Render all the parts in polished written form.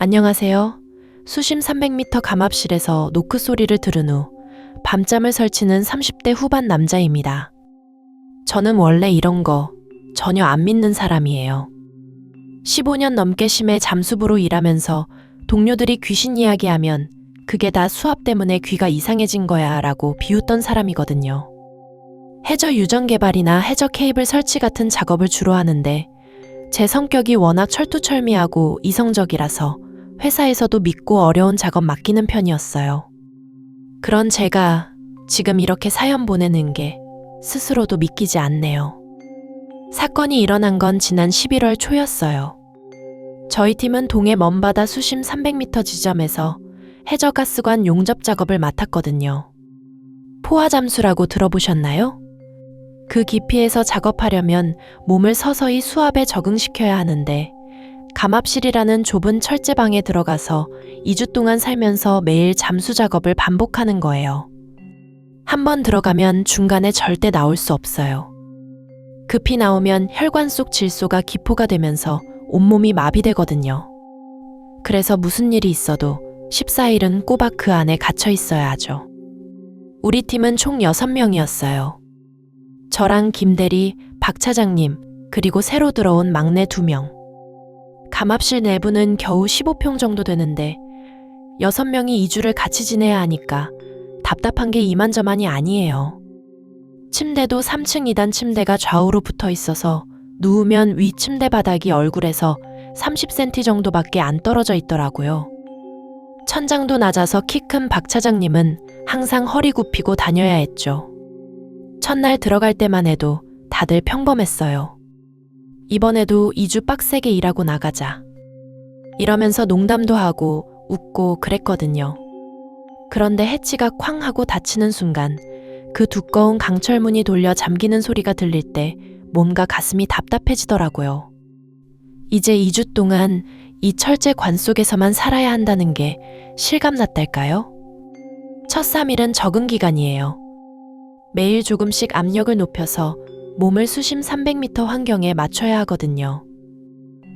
안녕하세요. 수심 300m 감압실에서 노크 소리를 들은 후 밤잠을 설치는 30대 후반 남자입니다. 저는 원래 이런 거 전혀 안 믿는 사람이에요. 15년 넘게 심해 잠수부로 일하면서 동료들이 귀신 이야기하면 그게 다 수압 때문에 귀가 이상해진 거야 라고 비웃던 사람이거든요. 해저 유전 개발이나 해저 케이블 설치 같은 작업을 주로 하는데 제 성격이 워낙 철두철미하고 이성적이라서 회사에서도 믿고 어려운 작업 맡기는 편이었어요. 그런 제가 지금 이렇게 사연 보내는 게 스스로도 믿기지 않네요. 사건이 일어난 건 지난 11월 초였어요. 저희 팀은 동해 먼바다 수심 300m 지점에서 해저가스관 용접 작업을 맡았거든요. 포화잠수라고 들어보셨나요? 그 깊이에서 작업하려면 몸을 서서히 수압에 적응시켜야 하는데 감압실이라는 좁은 철제방에 들어가서 2주 동안 살면서 매일 잠수 작업을 반복하는 거예요. 한번 들어가면 중간에 절대 나올 수 없어요. 급히 나오면 혈관 속 질소가 기포가 되면서 온몸이 마비되거든요. 그래서 무슨 일이 있어도 14일은 꼬박 그 안에 갇혀 있어야 하죠. 우리 팀은 총 6명이었어요. 저랑 김대리, 박 차장님, 그리고 새로 들어온 막내 2명. 감압실 내부는 겨우 15평 정도 되는데 6명이 2주를 같이 지내야 하니까 답답한 게 이만저만이 아니에요. 침대도 3층 2단 침대가 좌우로 붙어 있어서 누우면 위 침대 바닥이 얼굴에서 30cm 정도밖에 안 떨어져 있더라고요. 천장도 낮아서 키 큰 박 차장님은 항상 허리 굽히고 다녀야 했죠. 첫날 들어갈 때만 해도 다들 평범했어요. 이번에도 2주 빡세게 일하고 나가자. 이러면서 농담도 하고 웃고 그랬거든요. 그런데 해치가 쾅 하고 닫히는 순간 그 두꺼운 강철문이 돌려 잠기는 소리가 들릴 때 몸과 가슴이 답답해지더라고요. 이제 2주 동안 이 철제 관 속에서만 살아야 한다는 게 실감났달까요? 첫 3일은 적응 기간이에요. 매일 조금씩 압력을 높여서 몸을 수심 300m 환경에 맞춰야 하거든요.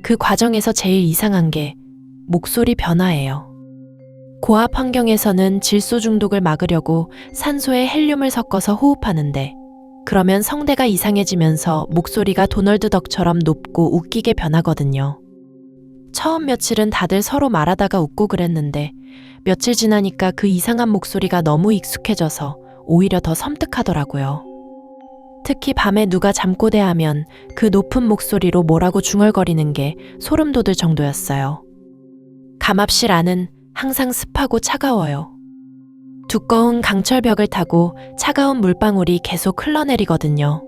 그 과정에서 제일 이상한 게 목소리 변화예요. 고압 환경에서는 질소 중독을 막으려고 산소에 헬륨을 섞어서 호흡하는데 그러면 성대가 이상해지면서 목소리가 도널드 덕처럼 높고 웃기게 변하거든요. 처음 며칠은 다들 서로 말하다가 웃고 그랬는데 며칠 지나니까 그 이상한 목소리가 너무 익숙해져서 오히려 더 섬뜩하더라고요. 특히 밤에 누가 잠꼬대하면 그 높은 목소리로 뭐라고 중얼거리는 게 소름 돋을 정도였어요. 감압실 안은 항상 습하고 차가워요. 두꺼운 강철벽을 타고 차가운 물방울이 계속 흘러내리거든요.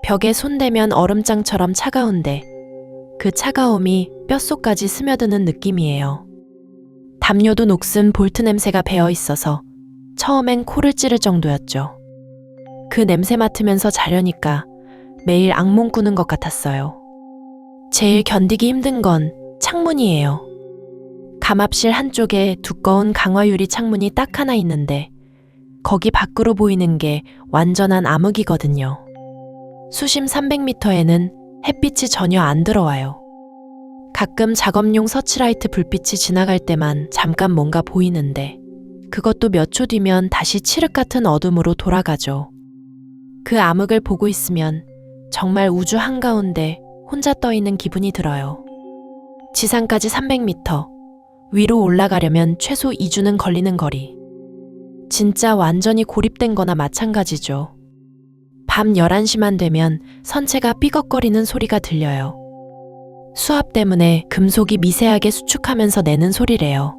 벽에 손대면 얼음장처럼 차가운데 그 차가움이 뼛속까지 스며드는 느낌이에요. 담요도 녹슨 볼트 냄새가 배어 있어서 처음엔 코를 찌를 정도였죠. 그 냄새 맡으면서 자려니까 매일 악몽 꾸는 것 같았어요. 제일 견디기 힘든 건 창문이에요. 감압실 한쪽에 두꺼운 강화유리 창문이 딱 하나 있는데 거기 밖으로 보이는 게 완전한 암흑이거든요. 수심 300m에는 햇빛이 전혀 안 들어와요. 가끔 작업용 서치라이트 불빛이 지나갈 때만 잠깐 뭔가 보이는데 그것도 몇 초 뒤면 다시 칠흑 같은 어둠으로 돌아가죠. 그 암흑을 보고 있으면 정말 우주 한가운데 혼자 떠 있는 기분이 들어요. 지상까지 300m, 위로 올라가려면 최소 2주는 걸리는 거리. 진짜 완전히 고립된 거나 마찬가지죠. 밤 11시만 되면 선체가 삐걱거리는 소리가 들려요. 수압 때문에 금속이 미세하게 수축하면서 내는 소리래요.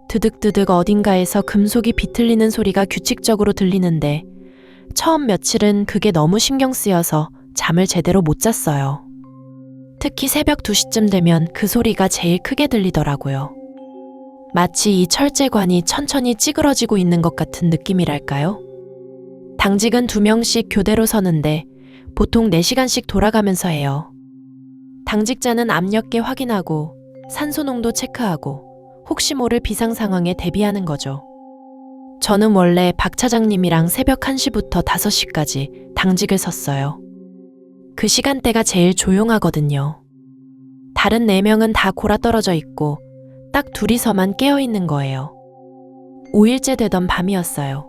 드득드득 어딘가에서 금속이 비틀리는 소리가 규칙적으로 들리는데 처음 며칠은 그게 너무 신경 쓰여서 잠을 제대로 못 잤어요. 특히 새벽 2시쯤 되면 그 소리가 제일 크게 들리더라고요. 마치 이 철제관이 천천히 찌그러지고 있는 것 같은 느낌이랄까요? 당직은 2명씩 교대로 서는데 보통 4시간씩 돌아가면서 해요. 당직자는 압력계 확인하고 산소 농도 체크하고 혹시 모를 비상 상황에 대비하는 거죠. 저는 원래 박 차장님이랑 새벽 1시부터 5시까지 당직을 섰어요. 그 시간대가 제일 조용하거든요. 다른 4명은 다 골아떨어져 있고 딱 둘이서만 깨어있는 거예요. 5일째 되던 밤이었어요.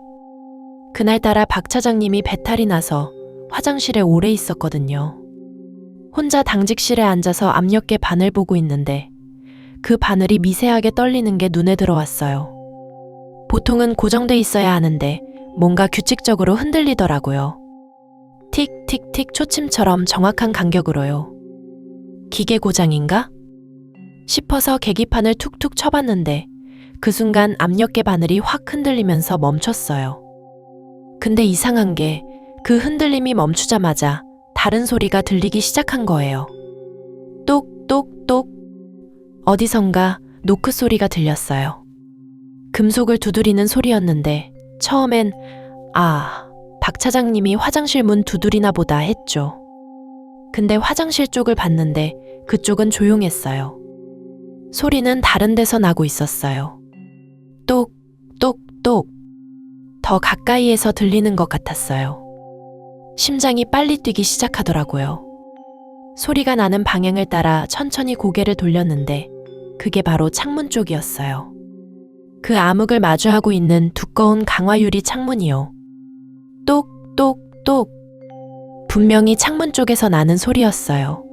그날따라 박 차장님이 배탈이 나서 화장실에 오래 있었거든요. 혼자 당직실에 앉아서 압력계 바늘 보고 있는데 그 바늘이 미세하게 떨리는 게 눈에 들어왔어요. 보통은 고정돼 있어야 하는데 뭔가 규칙적으로 흔들리더라고요. 틱틱틱 초침처럼 정확한 간격으로요. 기계 고장인가? 싶어서 계기판을 툭툭 쳐봤는데 그 순간 압력계 바늘이 확 흔들리면서 멈췄어요. 근데 이상한 게 그 흔들림이 멈추자마자 다른 소리가 들리기 시작한 거예요. 똑똑똑. 어디선가 노크 소리가 들렸어요. 금속을 두드리는 소리였는데 처음엔 박 차장님이 화장실 문 두드리나 보다 했죠. 근데 화장실 쪽을 봤는데 그쪽은 조용했어요. 소리는 다른 데서 나고 있었어요. 똑똑똑. 더 가까이에서 들리는 것 같았어요. 심장이 빨리 뛰기 시작하더라고요. 소리가 나는 방향을 따라 천천히 고개를 돌렸는데 그게 바로 창문 쪽이었어요. 그 암흑을 마주하고 있는 두꺼운 강화유리 창문이요. 똑똑똑. 분명히 창문 쪽에서 나는 소리였어요.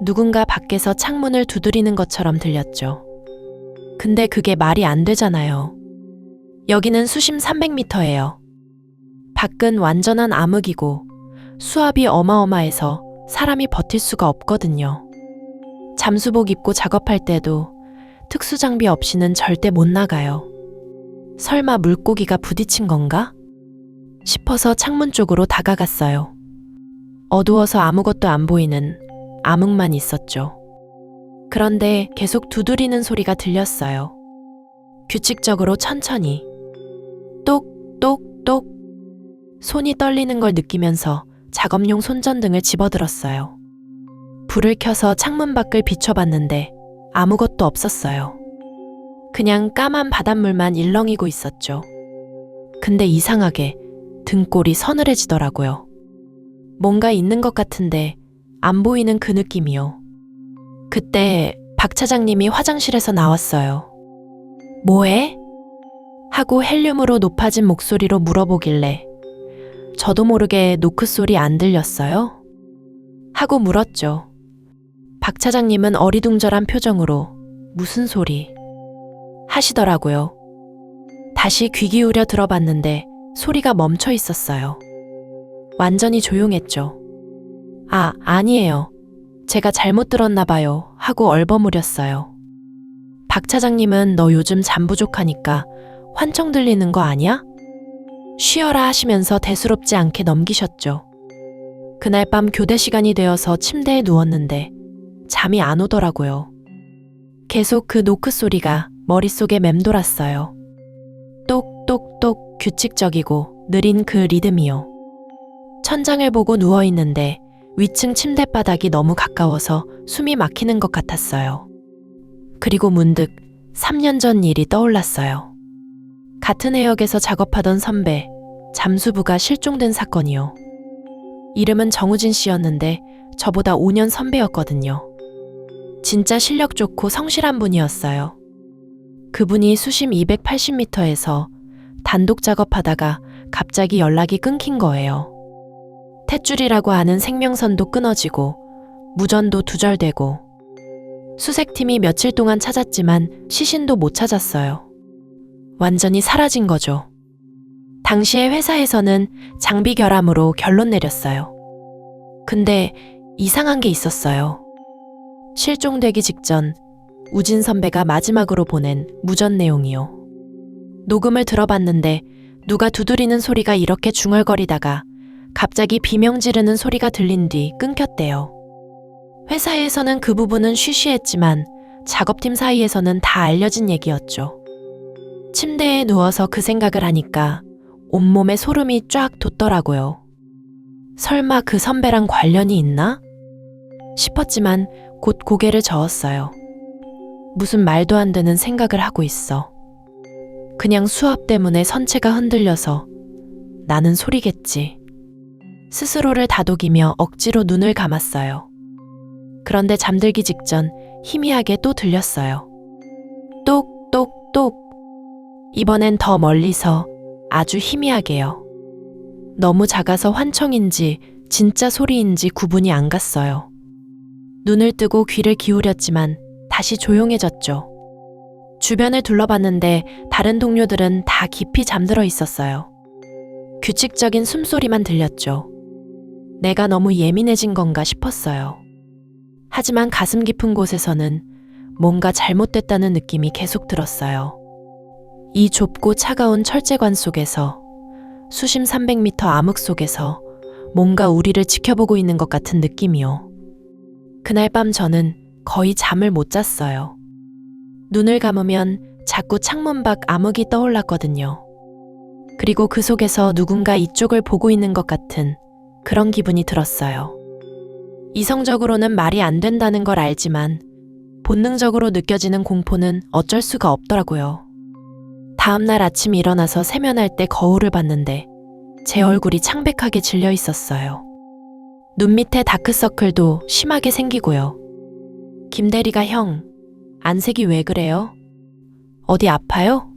누군가 밖에서 창문을 두드리는 것처럼 들렸죠. 근데 그게 말이 안 되잖아요. 여기는 수심 300m예요. 밖은 완전한 암흑이고 수압이 어마어마해서 사람이 버틸 수가 없거든요. 잠수복 입고 작업할 때도 특수 장비 없이는 절대 못 나가요. 설마 물고기가 부딪힌 건가? 싶어서 창문 쪽으로 다가갔어요. 어두워서 아무것도 안 보이는 암흑만 있었죠. 그런데 계속 두드리는 소리가 들렸어요. 규칙적으로 천천히. 똑똑똑. 손이 떨리는 걸 느끼면서 작업용 손전등을 집어들었어요. 불을 켜서 창문 밖을 비춰봤는데 아무것도 없었어요. 그냥 까만 바닷물만 일렁이고 있었죠. 근데 이상하게 등골이 서늘해지더라고요. 뭔가 있는 것 같은데 안 보이는 그 느낌이요. 그때 박 차장님이 화장실에서 나왔어요. 뭐해? 하고 헬륨으로 높아진 목소리로 물어보길래 저도 모르게 노크 소리 안 들렸어요? 하고 물었죠. 박 차장님은 어리둥절한 표정으로 무슨 소리? 하시더라고요. 다시 귀 기울여 들어봤는데 소리가 멈춰 있었어요. 완전히 조용했죠. 아니에요. 제가 잘못 들었나 봐요. 하고 얼버무렸어요. 박 차장님은 너 요즘 잠 부족하니까 환청 들리는 거 아니야? 쉬어라 하시면서 대수롭지 않게 넘기셨죠. 그날 밤 교대 시간이 되어서 침대에 누웠는데 잠이 안 오더라고요. 계속 그 노크 소리가 머릿속에 맴돌았어요. 똑똑똑 규칙적이고 느린 그 리듬이요. 천장을 보고 누워있는데 위층 침대 바닥이 너무 가까워서 숨이 막히는 것 같았어요. 그리고 문득 3년 전 일이 떠올랐어요. 같은 해역에서 작업하던 선배, 잠수부가 실종된 사건이요. 이름은 정우진 씨였는데 저보다 5년 선배였거든요. 진짜 실력 좋고 성실한 분이었어요. 그분이 수심 280m에서 단독 작업하다가 갑자기 연락이 끊긴 거예요. 탯줄이라고 하는 생명선도 끊어지고 무전도 두절되고 수색팀이 며칠 동안 찾았지만 시신도 못 찾았어요. 완전히 사라진 거죠. 당시에 회사에서는 장비 결함으로 결론 내렸어요. 근데 이상한 게 있었어요. 실종되기 직전 우진 선배가 마지막으로 보낸 무전 내용이요. 녹음을 들어봤는데 누가 두드리는 소리가 이렇게 중얼거리다가 갑자기 비명 지르는 소리가 들린 뒤 끊겼대요. 회사에서는 그 부분은 쉬쉬했지만 작업팀 사이에서는 다 알려진 얘기였죠. 침대에 누워서 그 생각을 하니까 온몸에 소름이 쫙 돋더라고요. 설마 그 선배랑 관련이 있나? 싶었지만 곧 고개를 저었어요. 무슨 말도 안 되는 생각을 하고 있어. 그냥 수압 때문에 선체가 흔들려서 나는 소리겠지. 스스로를 다독이며 억지로 눈을 감았어요. 그런데 잠들기 직전 희미하게 또 들렸어요. 똑똑. 이번엔 더 멀리서 아주 희미하게요. 너무 작아서 환청인지 진짜 소리인지 구분이 안 갔어요. 눈을 뜨고 귀를 기울였지만 다시 조용해졌죠. 주변을 둘러봤는데 다른 동료들은 다 깊이 잠들어 있었어요. 규칙적인 숨소리만 들렸죠. 내가 너무 예민해진 건가 싶었어요. 하지만 가슴 깊은 곳에서는 뭔가 잘못됐다는 느낌이 계속 들었어요. 이 좁고 차가운 철제관 속에서, 수심 300m 암흑 속에서 뭔가 우리를 지켜보고 있는 것 같은 느낌이요. 그날 밤 저는 거의 잠을 못 잤어요. 눈을 감으면 자꾸 창문 밖 암흑이 떠올랐거든요. 그리고 그 속에서 누군가 이쪽을 보고 있는 것 같은 그런 기분이 들었어요. 이성적으로는 말이 안 된다는 걸 알지만 본능적으로 느껴지는 공포는 어쩔 수가 없더라고요. 다음 날 아침 일어나서 세면할 때 거울을 봤는데 제 얼굴이 창백하게 질려 있었어요. 눈 밑에 다크서클도 심하게 생기고요. 김 대리가 형, 안색이 왜 그래요? 어디 아파요?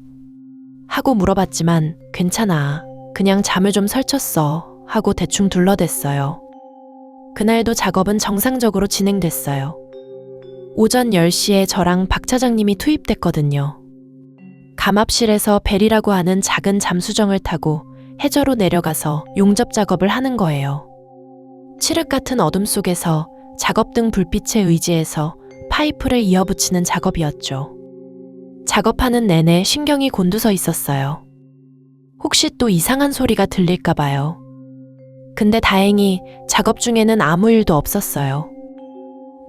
하고 물어봤지만 괜찮아. 그냥 잠을 좀 설쳤어. 하고 대충 둘러댔어요. 그날도 작업은 정상적으로 진행됐어요. 오전 10시에 저랑 박 차장님이 투입됐거든요. 감압실에서 벨이라고 하는 작은 잠수정을 타고 해저로 내려가서 용접 작업을 하는 거예요. 칠흑 같은 어둠 속에서 작업등 불빛에 의지해서 파이프를 이어붙이는 작업이었죠. 작업하는 내내 신경이 곤두서 있었어요. 혹시 또 이상한 소리가 들릴까 봐요. 근데 다행히 작업 중에는 아무 일도 없었어요.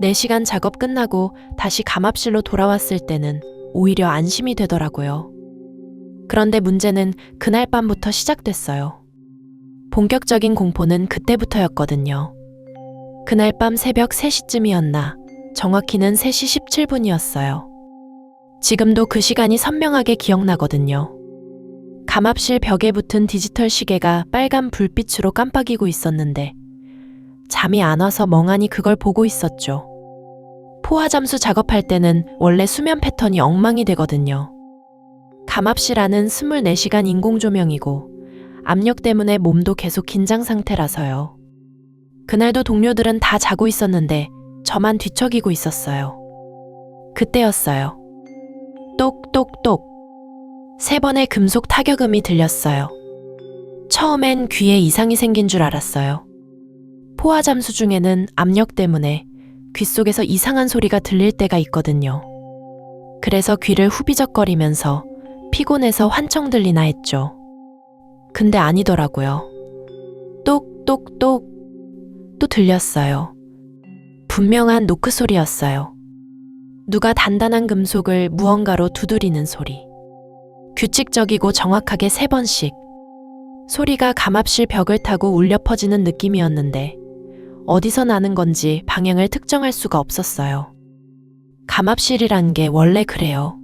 4시간 작업 끝나고 다시 감압실로 돌아왔을 때는 오히려 안심이 되더라고요. 그런데 문제는 그날 밤부터 시작됐어요. 본격적인 공포는 그때부터였거든요. 그날 밤 새벽 3시쯤이었나, 정확히는 3시 17분이었어요. 지금도 그 시간이 선명하게 기억나거든요. 감압실 벽에 붙은 디지털 시계가 빨간 불빛으로 깜빡이고 있었는데 잠이 안 와서 멍하니 그걸 보고 있었죠. 포화 잠수 작업할 때는 원래 수면 패턴이 엉망이 되거든요. 감압실 안은 24시간 인공조명이고 압력 때문에 몸도 계속 긴장 상태라서요. 그날도 동료들은 다 자고 있었는데 저만 뒤척이고 있었어요. 그때였어요. 똑똑똑. 3번의 금속 타격음이 들렸어요. 처음엔 귀에 이상이 생긴 줄 알았어요. 포화 잠수 중에는 압력 때문에 귀 속에서 이상한 소리가 들릴 때가 있거든요. 그래서 귀를 후비적거리면서 피곤해서 환청 들리나 했죠. 근데 아니더라고요. 똑똑똑 또 들렸어요. 분명한 노크 소리였어요. 누가 단단한 금속을 무언가로 두드리는 소리. 규칙적이고 정확하게 3번씩. 소리가 감압실 벽을 타고 울려 퍼지는 느낌이었는데 어디서 나는 건지 방향을 특정할 수가 없었어요. 감압실이란 게 원래 그래요.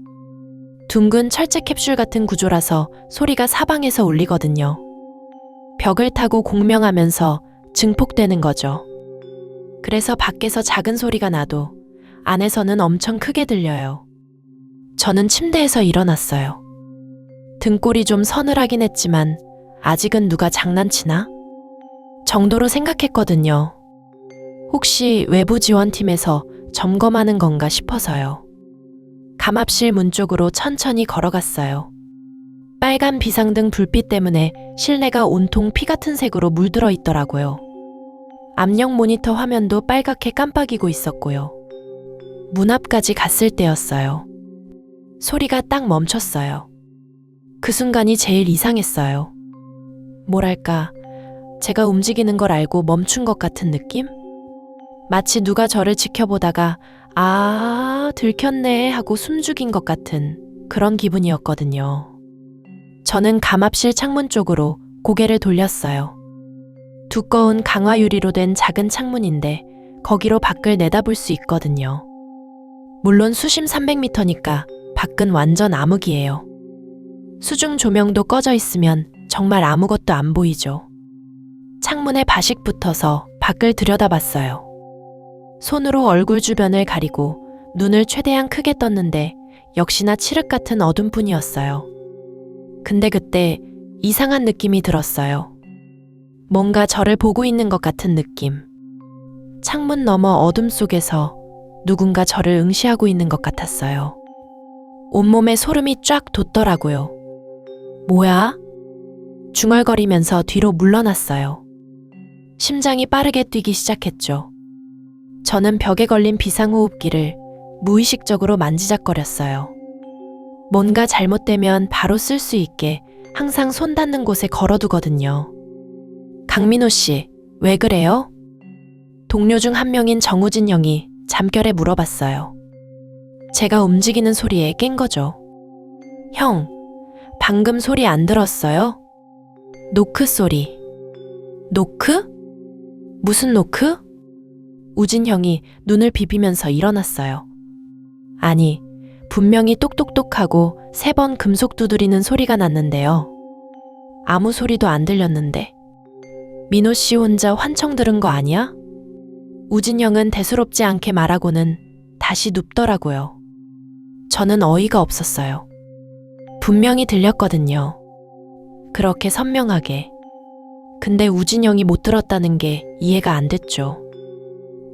둥근 철제 캡슐 같은 구조라서 소리가 사방에서 울리거든요. 벽을 타고 공명하면서 증폭되는 거죠. 그래서 밖에서 작은 소리가 나도 안에서는 엄청 크게 들려요. 저는 침대에서 일어났어요. 등골이 좀 서늘하긴 했지만 아직은 누가 장난치나? 정도로 생각했거든요. 혹시 외부 지원팀에서 점검하는 건가 싶어서요. 감압실 문 쪽으로 천천히 걸어갔어요. 빨간 비상등 불빛 때문에 실내가 온통 피 같은 색으로 물들어 있더라고요. 압력 모니터 화면도 빨갛게 깜빡이고 있었고요. 문 앞까지 갔을 때였어요. 소리가 딱 멈췄어요. 그 순간이 제일 이상했어요. 뭐랄까, 제가 움직이는 걸 알고 멈춘 것 같은 느낌? 마치 누가 저를 지켜보다가 들켰네 하고 숨죽인 것 같은 그런 기분이었거든요. 저는 감압실 창문 쪽으로 고개를 돌렸어요. 두꺼운 강화 유리로 된 작은 창문인데 거기로 밖을 내다볼 수 있거든요. 물론 수심 300m니까 밖은 완전 암흑이에요. 수중 조명도 꺼져 있으면 정말 아무것도 안 보이죠. 창문에 바식 붙어서 밖을 들여다봤어요. 손으로 얼굴 주변을 가리고 눈을 최대한 크게 떴는데 역시나 칠흑 같은 어둠뿐이었어요. 근데 그때 이상한 느낌이 들었어요. 뭔가 저를 보고 있는 것 같은 느낌. 창문 너머 어둠 속에서 누군가 저를 응시하고 있는 것 같았어요. 온몸에 소름이 쫙 돋더라고요. 뭐야? 중얼거리면서 뒤로 물러났어요. 심장이 빠르게 뛰기 시작했죠. 저는 벽에 걸린 비상호흡기를 무의식적으로 만지작거렸어요. 뭔가 잘못되면 바로 쓸 수 있게 항상 손 닿는 곳에 걸어두거든요. 강민호 씨, 왜 그래요? 동료 중 한 명인 정우진 형이 잠결에 물어봤어요. 제가 움직이는 소리에 깬 거죠. 형, 방금 소리 안 들었어요? 노크 소리. 노크? 무슨 노크? 우진 형이 눈을 비비면서 일어났어요. 아니, 분명히 똑똑똑하고 3번 금속 두드리는 소리가 났는데요. 아무 소리도 안 들렸는데. 민호 씨 혼자 환청 들은 거 아니야? 우진 형은 대수롭지 않게 말하고는 다시 눕더라고요. 저는 어이가 없었어요. 분명히 들렸거든요. 그렇게 선명하게. 근데 우진 형이 못 들었다는 게 이해가 안 됐죠.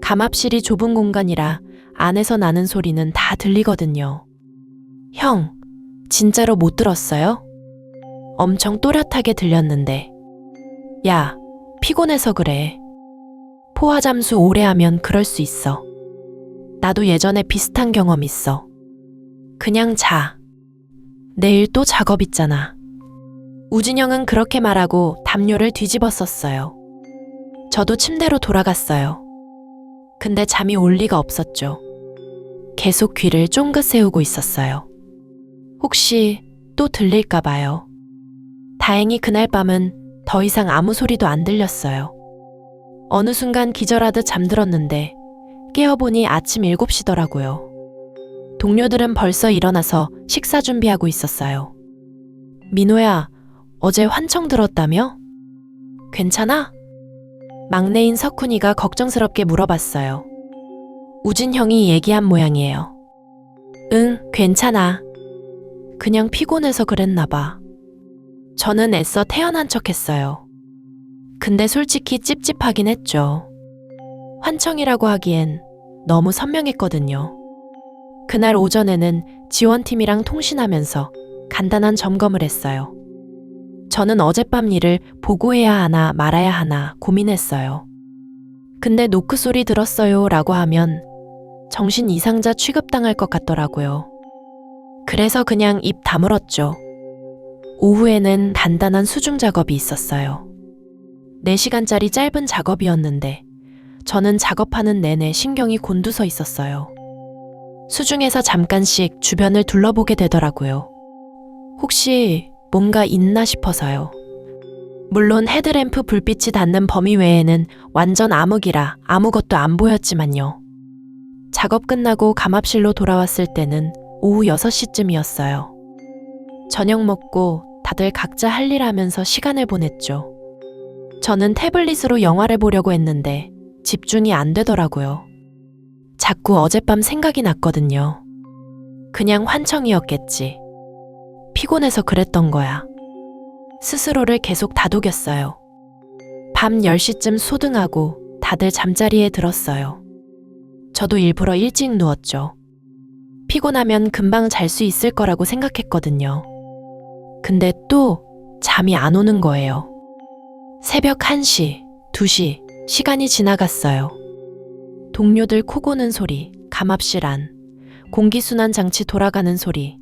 감압실이 좁은 공간이라 안에서 나는 소리는 다 들리거든요. 형, 진짜로 못 들었어요? 엄청 또렷하게 들렸는데. 야, 피곤해서 그래. 포화 잠수 오래 하면 그럴 수 있어. 나도 예전에 비슷한 경험 있어. 그냥 자. 내일 또 작업 있잖아. 우진영은 그렇게 말하고 담요를 뒤집어 썼어요. 저도 침대로 돌아갔어요. 근데 잠이 올 리가 없었죠. 계속 귀를 쫑긋 세우고 있었어요. 혹시 또 들릴까 봐요. 다행히 그날 밤은 더 이상 아무 소리도 안 들렸어요. 어느 순간 기절하듯 잠들었는데 깨어보니 아침 7시더라고요. 동료들은 벌써 일어나서 식사 준비하고 있었어요. 민호야, 어제 환청 들었다며? 괜찮아? 막내인 석훈이가 걱정스럽게 물어봤어요. 우진 형이 얘기한 모양이에요. 응, 괜찮아. 그냥 피곤해서 그랬나 봐. 저는 애써 태연한 척 했어요. 근데 솔직히 찝찝하긴 했죠. 환청이라고 하기엔 너무 선명했거든요. 그날 오전에는 지원팀이랑 통신하면서 간단한 점검을 했어요. 저는 어젯밤 일을 보고해야 하나 말아야 하나 고민했어요. 근데 노크 소리 들었어요 라고 하면 정신 이상자 취급당할 것 같더라고요. 그래서 그냥 입 다물었죠. 오후에는 간단한 수중 작업이 있었어요. 4시간짜리 짧은 작업이었는데 저는 작업하는 내내 신경이 곤두서 있었어요. 수중에서 잠깐씩 주변을 둘러보게 되더라고요. 혹시 뭔가 있나 싶어서요. 물론 헤드램프 불빛이 닿는 범위 외에는 완전 암흑이라 아무것도 안 보였지만요. 작업 끝나고 감압실로 돌아왔을 때는 오후 6시쯤이었어요. 저녁 먹고 다들 각자 할 일 하면서 시간을 보냈죠. 저는 태블릿으로 영화를 보려고 했는데 집중이 안 되더라고요. 자꾸 어젯밤 생각이 났거든요. 그냥 환청이었겠지. 피곤해서 그랬던 거야. 스스로를 계속 다독였어요. 밤 10시쯤 소등하고 다들 잠자리에 들었어요. 저도 일부러 일찍 누웠죠. 피곤하면 금방 잘 수 있을 거라고 생각했거든요. 근데 또 잠이 안 오는 거예요. 새벽 1시, 2시, 시간이 지나갔어요. 동료들 코 고는 소리, 감압실 안, 공기순환 장치 돌아가는 소리,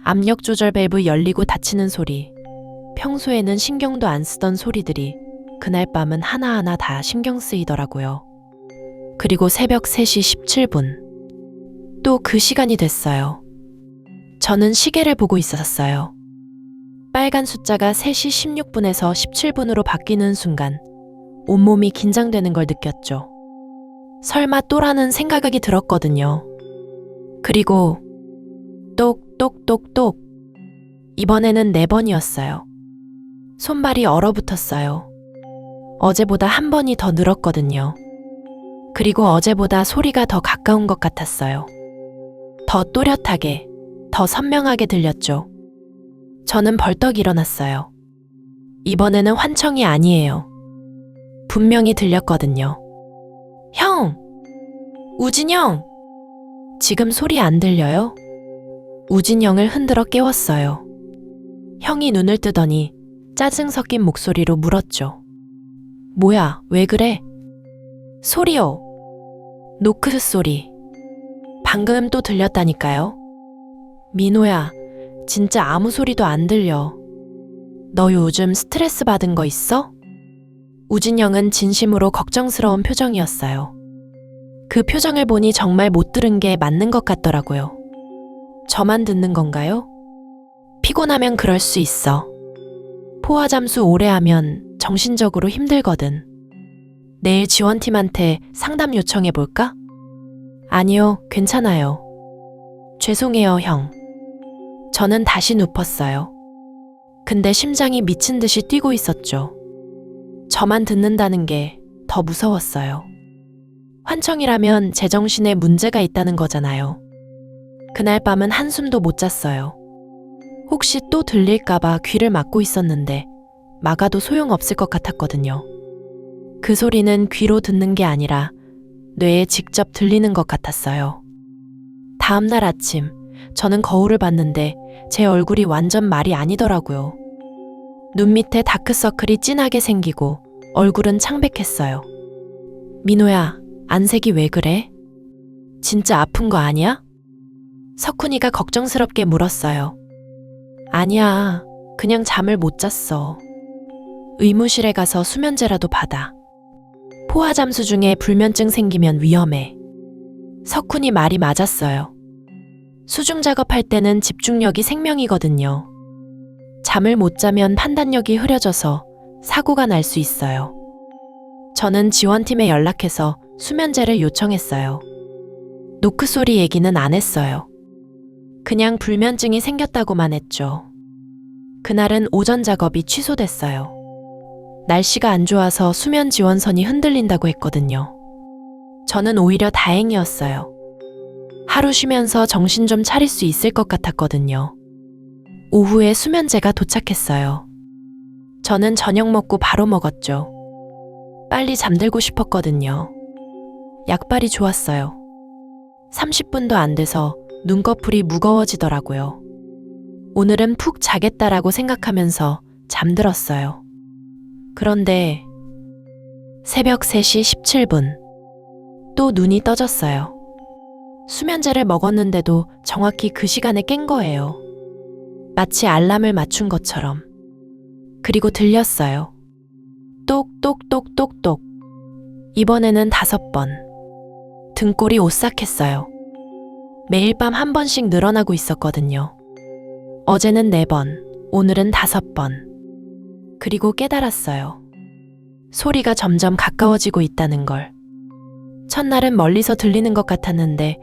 압력 조절 밸브 열리고 닫히는 소리, 평소에는 신경도 안 쓰던 소리들이 그날 밤은 하나하나 다 신경 쓰이더라고요. 그리고 새벽 3시 17분. 또 그 시간이 됐어요. 저는 시계를 보고 있었어요. 빨간 숫자가 3시 16분에서 17분으로 바뀌는 순간 온몸이 긴장되는 걸 느꼈죠. 설마 또라는 생각이 들었거든요. 그리고 똑똑똑똑. 이번에는 4번이었어요. 손발이 얼어붙었어요. 어제보다 한 번이 더 늘었거든요. 그리고 어제보다 소리가 더 가까운 것 같았어요. 더 또렷하게, 더 선명하게 들렸죠. 저는 벌떡 일어났어요. 이번에는 환청이 아니에요. 분명히 들렸거든요. 형! 우진형! 지금 소리 안 들려요? 우진형을 흔들어 깨웠어요. 형이 눈을 뜨더니 짜증 섞인 목소리로 물었죠. 뭐야, 왜 그래? 소리요. 노크 소리. 방금 또 들렸다니까요. 민호야, 진짜 아무 소리도 안 들려. 너 요즘 스트레스 받은 거 있어? 우진영은 진심으로 걱정스러운 표정이었어요. 그 표정을 보니 정말 못 들은 게 맞는 것 같더라고요. 저만 듣는 건가요? 피곤하면 그럴 수 있어. 포화 잠수 오래 하면 정신적으로 힘들거든. 내일 지원팀한테 상담 요청해 볼까? 아니요, 괜찮아요. 죄송해요, 형. 저는 다시 눕었어요. 근데 심장이 미친 듯이 뛰고 있었죠. 저만 듣는다는 게 더 무서웠어요. 환청이라면 제정신에 문제가 있다는 거잖아요. 그날 밤은 한숨도 못 잤어요. 혹시 또 들릴까봐 귀를 막고 있었는데 막아도 소용없을 것 같았거든요. 그 소리는 귀로 듣는 게 아니라 뇌에 직접 들리는 것 같았어요. 다음날 아침, 저는 거울을 봤는데 제 얼굴이 완전 말이 아니더라고요. 눈 밑에 다크서클이 진하게 생기고 얼굴은 창백했어요. 민호야, 안색이 왜 그래? 진짜 아픈 거 아니야? 석훈이가 걱정스럽게 물었어요. 아니야, 그냥 잠을 못 잤어. 의무실에 가서 수면제라도 받아. 포화 잠수 중에 불면증 생기면 위험해. 석훈이 말이 맞았어요. 수중 작업할 때는 집중력이 생명이거든요. 잠을 못 자면 판단력이 흐려져서 사고가 날 수 있어요. 저는 지원팀에 연락해서 수면제를 요청했어요. 노크 소리 얘기는 안 했어요. 그냥 불면증이 생겼다고만 했죠. 그날은 오전 작업이 취소됐어요. 날씨가 안 좋아서 수면 지원선이 흔들린다고 했거든요. 저는 오히려 다행이었어요. 하루 쉬면서 정신 좀 차릴 수 있을 것 같았거든요. 오후에 수면제가 도착했어요. 저는 저녁 먹고 바로 먹었죠. 빨리 잠들고 싶었거든요. 약발이 좋았어요. 30분도 안 돼서 눈꺼풀이 무거워지더라고요. 오늘은 푹 자겠다라고 생각하면서 잠들었어요. 그런데 새벽 3시 17분 또 눈이 떠졌어요. 수면제를 먹었는데도 정확히 그 시간에 깬 거예요. 마치 알람을 맞춘 것처럼. 그리고 들렸어요. 똑똑똑똑똑. 이번에는 5번. 등골이 오싹했어요. 매일 밤 한 번씩 늘어나고 있었거든요. 어제는 4번, 오늘은 5번. 그리고 깨달았어요. 소리가 점점 가까워지고 있다는 걸. 첫날은 멀리서 들리는 것 같았는데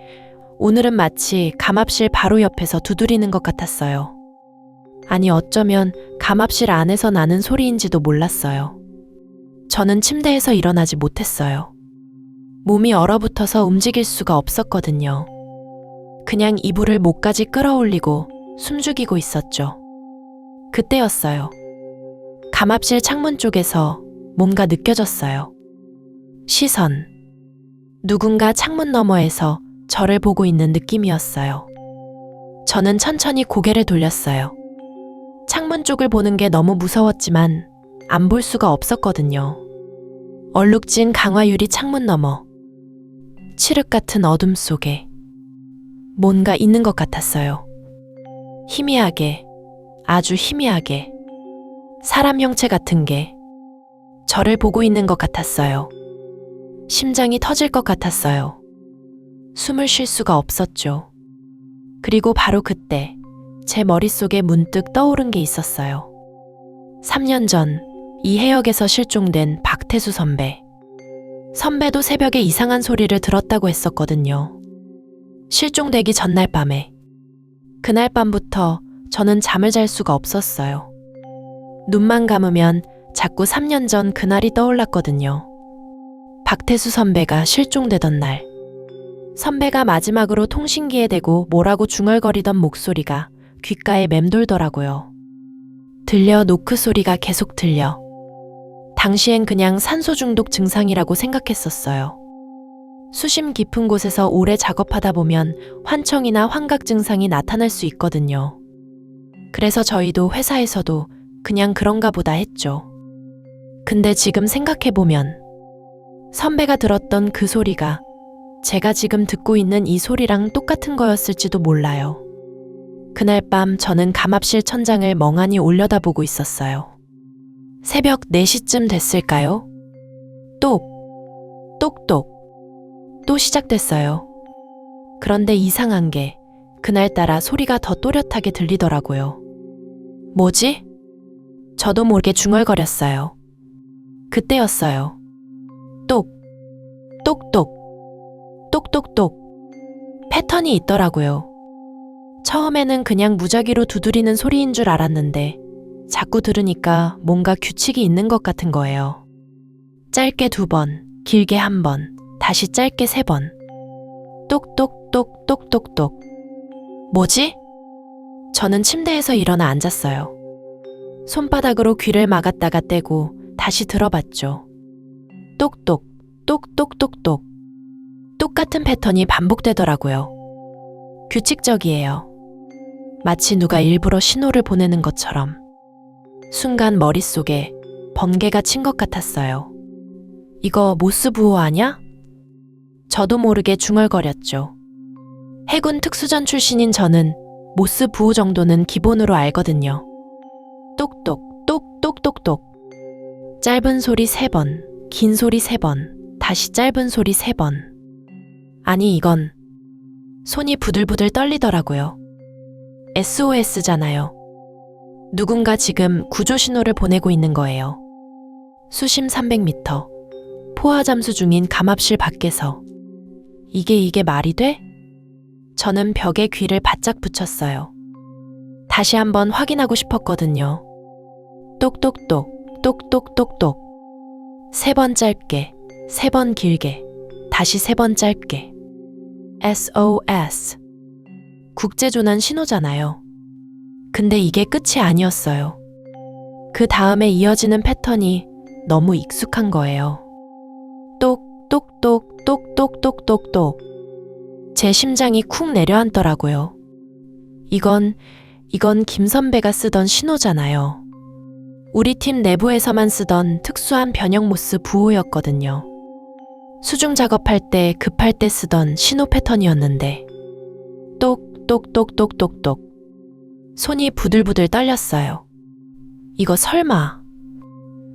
오늘은 마치 감압실 바로 옆에서 두드리는 것 같았어요. 아니, 어쩌면 감압실 안에서 나는 소리인지도 몰랐어요. 저는 침대에서 일어나지 못했어요. 몸이 얼어붙어서 움직일 수가 없었거든요. 그냥 이불을 목까지 끌어올리고 숨죽이고 있었죠. 그때였어요. 감압실 창문 쪽에서 뭔가 느껴졌어요. 시선. 누군가 창문 너머에서 저를 보고 있는 느낌이었어요. 저는 천천히 고개를 돌렸어요. 창문 쪽을 보는 게 너무 무서웠지만 안 볼 수가 없었거든요. 얼룩진 강화유리 창문 너머. 칠흑 같은 어둠 속에 뭔가 있는 것 같았어요. 희미하게, 아주 희미하게. 사람 형체 같은 게 저를 보고 있는 것 같았어요. 심장이 터질 것 같았어요. 숨을 쉴 수가 없었죠. 그리고 바로 그때 제 머릿속에 문득 떠오른 게 있었어요. 3년 전 이 해역에서 실종된 박태수 선배. 선배도 새벽에 이상한 소리를 들었다고 했었거든요. 실종되기 전날 밤에. 그날 밤부터 저는 잠을 잘 수가 없었어요. 눈만 감으면 자꾸 3년 전 그날이 떠올랐거든요. 박태수 선배가 실종되던 날. 선배가 마지막으로 통신기에 대고 뭐라고 중얼거리던 목소리가 귓가에 맴돌더라고요. 들려, 노크 소리가 계속 들려. 당시엔 그냥 산소 중독 증상이라고 생각했었어요. 수심 깊은 곳에서 오래 작업하다 보면 환청이나 환각 증상이 나타날 수 있거든요. 그래서 저희도 회사에서도 그냥 그런가 보다 했죠. 근데 지금 생각해보면 선배가 들었던 그 소리가 제가 지금 듣고 있는 이 소리랑 똑같은 거였을지도 몰라요. 그날 밤 저는 감압실 천장을 멍하니 올려다보고 있었어요. 새벽 4시쯤 됐을까요? 똑똑똑 또 시작됐어요. 그런데 이상한 게 그날따라 소리가 더 또렷하게 들리더라고요. 뭐지? 저도 모르게 중얼거렸어요. 그때였어요. 똑똑똑 똑똑똑 패턴이 있더라고요. 처음에는 그냥 무작위로 두드리는 소리인 줄 알았는데 자꾸 들으니까 뭔가 규칙이 있는 것 같은 거예요. 짧게 2번, 길게 1번, 다시 짧게 3번. 똑똑똑 똑똑똑. 뭐지? 저는 침대에서 일어나 앉았어요. 손바닥으로 귀를 막았다가 떼고 다시 들어봤죠. 똑똑 똑똑똑똑. 똑같은 패턴이 반복되더라고요. 규칙적이에요. 마치 누가 일부러 신호를 보내는 것처럼. 순간 머릿속에 번개가 친 것 같았어요. 이거 모스 부호 아냐? 저도 모르게 중얼거렸죠. 해군 특수전 출신인 저는 모스 부호 정도는 기본으로 알거든요. 똑똑 똑똑똑똑. 짧은 소리 3번, 긴 소리 3번, 다시 짧은 소리 3번. 아니 이건 손이 부들부들 떨리더라고요. SOS잖아요. 누군가 지금 구조 신호를 보내고 있는 거예요. 수심 300m, 포화 잠수 중인 감압실 밖에서. 이게 말이 돼? 저는 벽에 귀를 바짝 붙였어요. 다시 한번 확인하고 싶었거든요. 똑똑똑, 똑똑똑똑. 3번 짧게, 3번 길게, 다시 3번 짧게. SOS. 국제조난 신호잖아요. 근데 이게 끝이 아니었어요. 그 다음에 이어지는 패턴이 너무 익숙한 거예요. 똑똑똑 똑똑똑똑똑. 제 심장이 쿵 내려앉더라고요. 이건 김 선배가 쓰던 신호잖아요. 우리 팀 내부에서만 쓰던 특수한 변형 모스 부호였거든요. 수중 작업할 때 급할 때 쓰던 신호 패턴이었는데 똑똑똑똑똑똑. 손이 부들부들 떨렸어요. 이거 설마.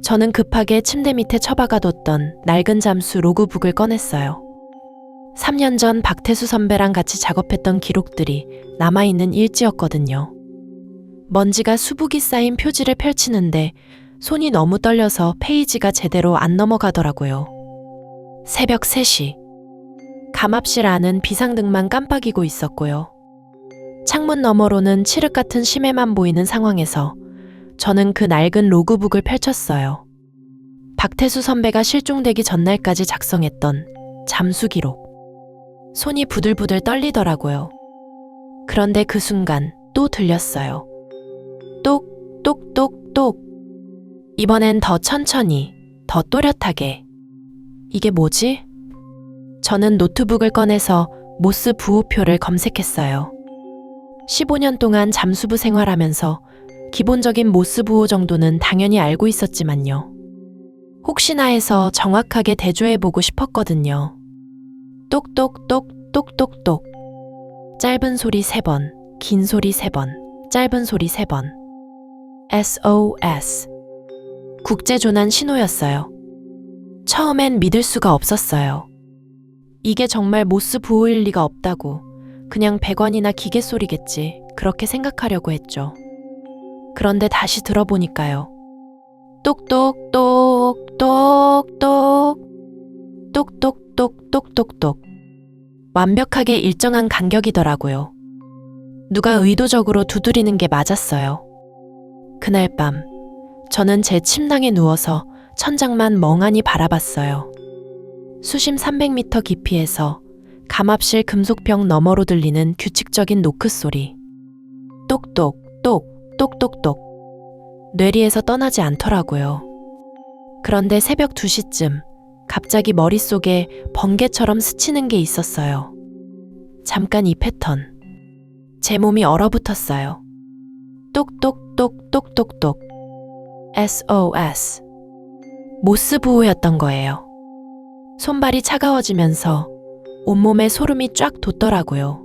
저는 급하게 침대 밑에 처박아뒀던 낡은 잠수 로그북을 꺼냈어요. 3년 전 박태수 선배랑 같이 작업했던 기록들이 남아있는 일지였거든요. 먼지가 수북이 쌓인 표지를 펼치는데 손이 너무 떨려서 페이지가 제대로 안 넘어가더라고요. 새벽 3시. 감압실 안은 비상등만 깜빡이고 있었고요. 창문 너머로는 칠흑 같은 심해만 보이는 상황에서 저는 그 낡은 로그북을 펼쳤어요. 박태수 선배가 실종되기 전날까지 작성했던 잠수 기록. 손이 부들부들 떨리더라고요. 그런데 그 순간 또 들렸어요. 똑똑똑똑. 이번엔 더 천천히, 더 또렷하게. 이게 뭐지? 저는 노트북을 꺼내서 모스 부호표를 검색했어요. 15년 동안 잠수부 생활하면서 기본적인 모스 부호 정도는 당연히 알고 있었지만요. 혹시나 해서 정확하게 대조해보고 싶었거든요. 똑똑똑 똑똑똑. 짧은 소리 3번, 긴 소리 3번, 짧은 소리 3번. SOS. 국제조난 신호였어요. 처음엔 믿을 수가 없었어요. 이게 정말 모스 부호일 리가 없다고. 그냥 배관이나 기계 소리겠지. 그렇게 생각하려고 했죠. 그런데 다시 들어보니까요. 똑똑똑똑똑똑. 똑똑똑똑똑똑. 완벽하게 일정한 간격이더라고요. 누가 의도적으로 두드리는 게 맞았어요. 그날 밤 저는 제 침낭에 누워서 천장만 멍하니 바라봤어요. 수심 300m 깊이에서 감압실 금속벽 너머로 들리는 규칙적인 노크 소리. 똑똑, 똑, 똑똑똑. 뇌리에서 떠나지 않더라고요. 그런데 새벽 2시쯤 갑자기 머릿속에 번개처럼 스치는 게 있었어요. 잠깐 이 패턴. 제 몸이 얼어붙었어요. 똑똑똑, 똑똑똑. SOS. 모스 부호였던 거예요. 손발이 차가워지면서 온몸에 소름이 쫙 돋더라고요.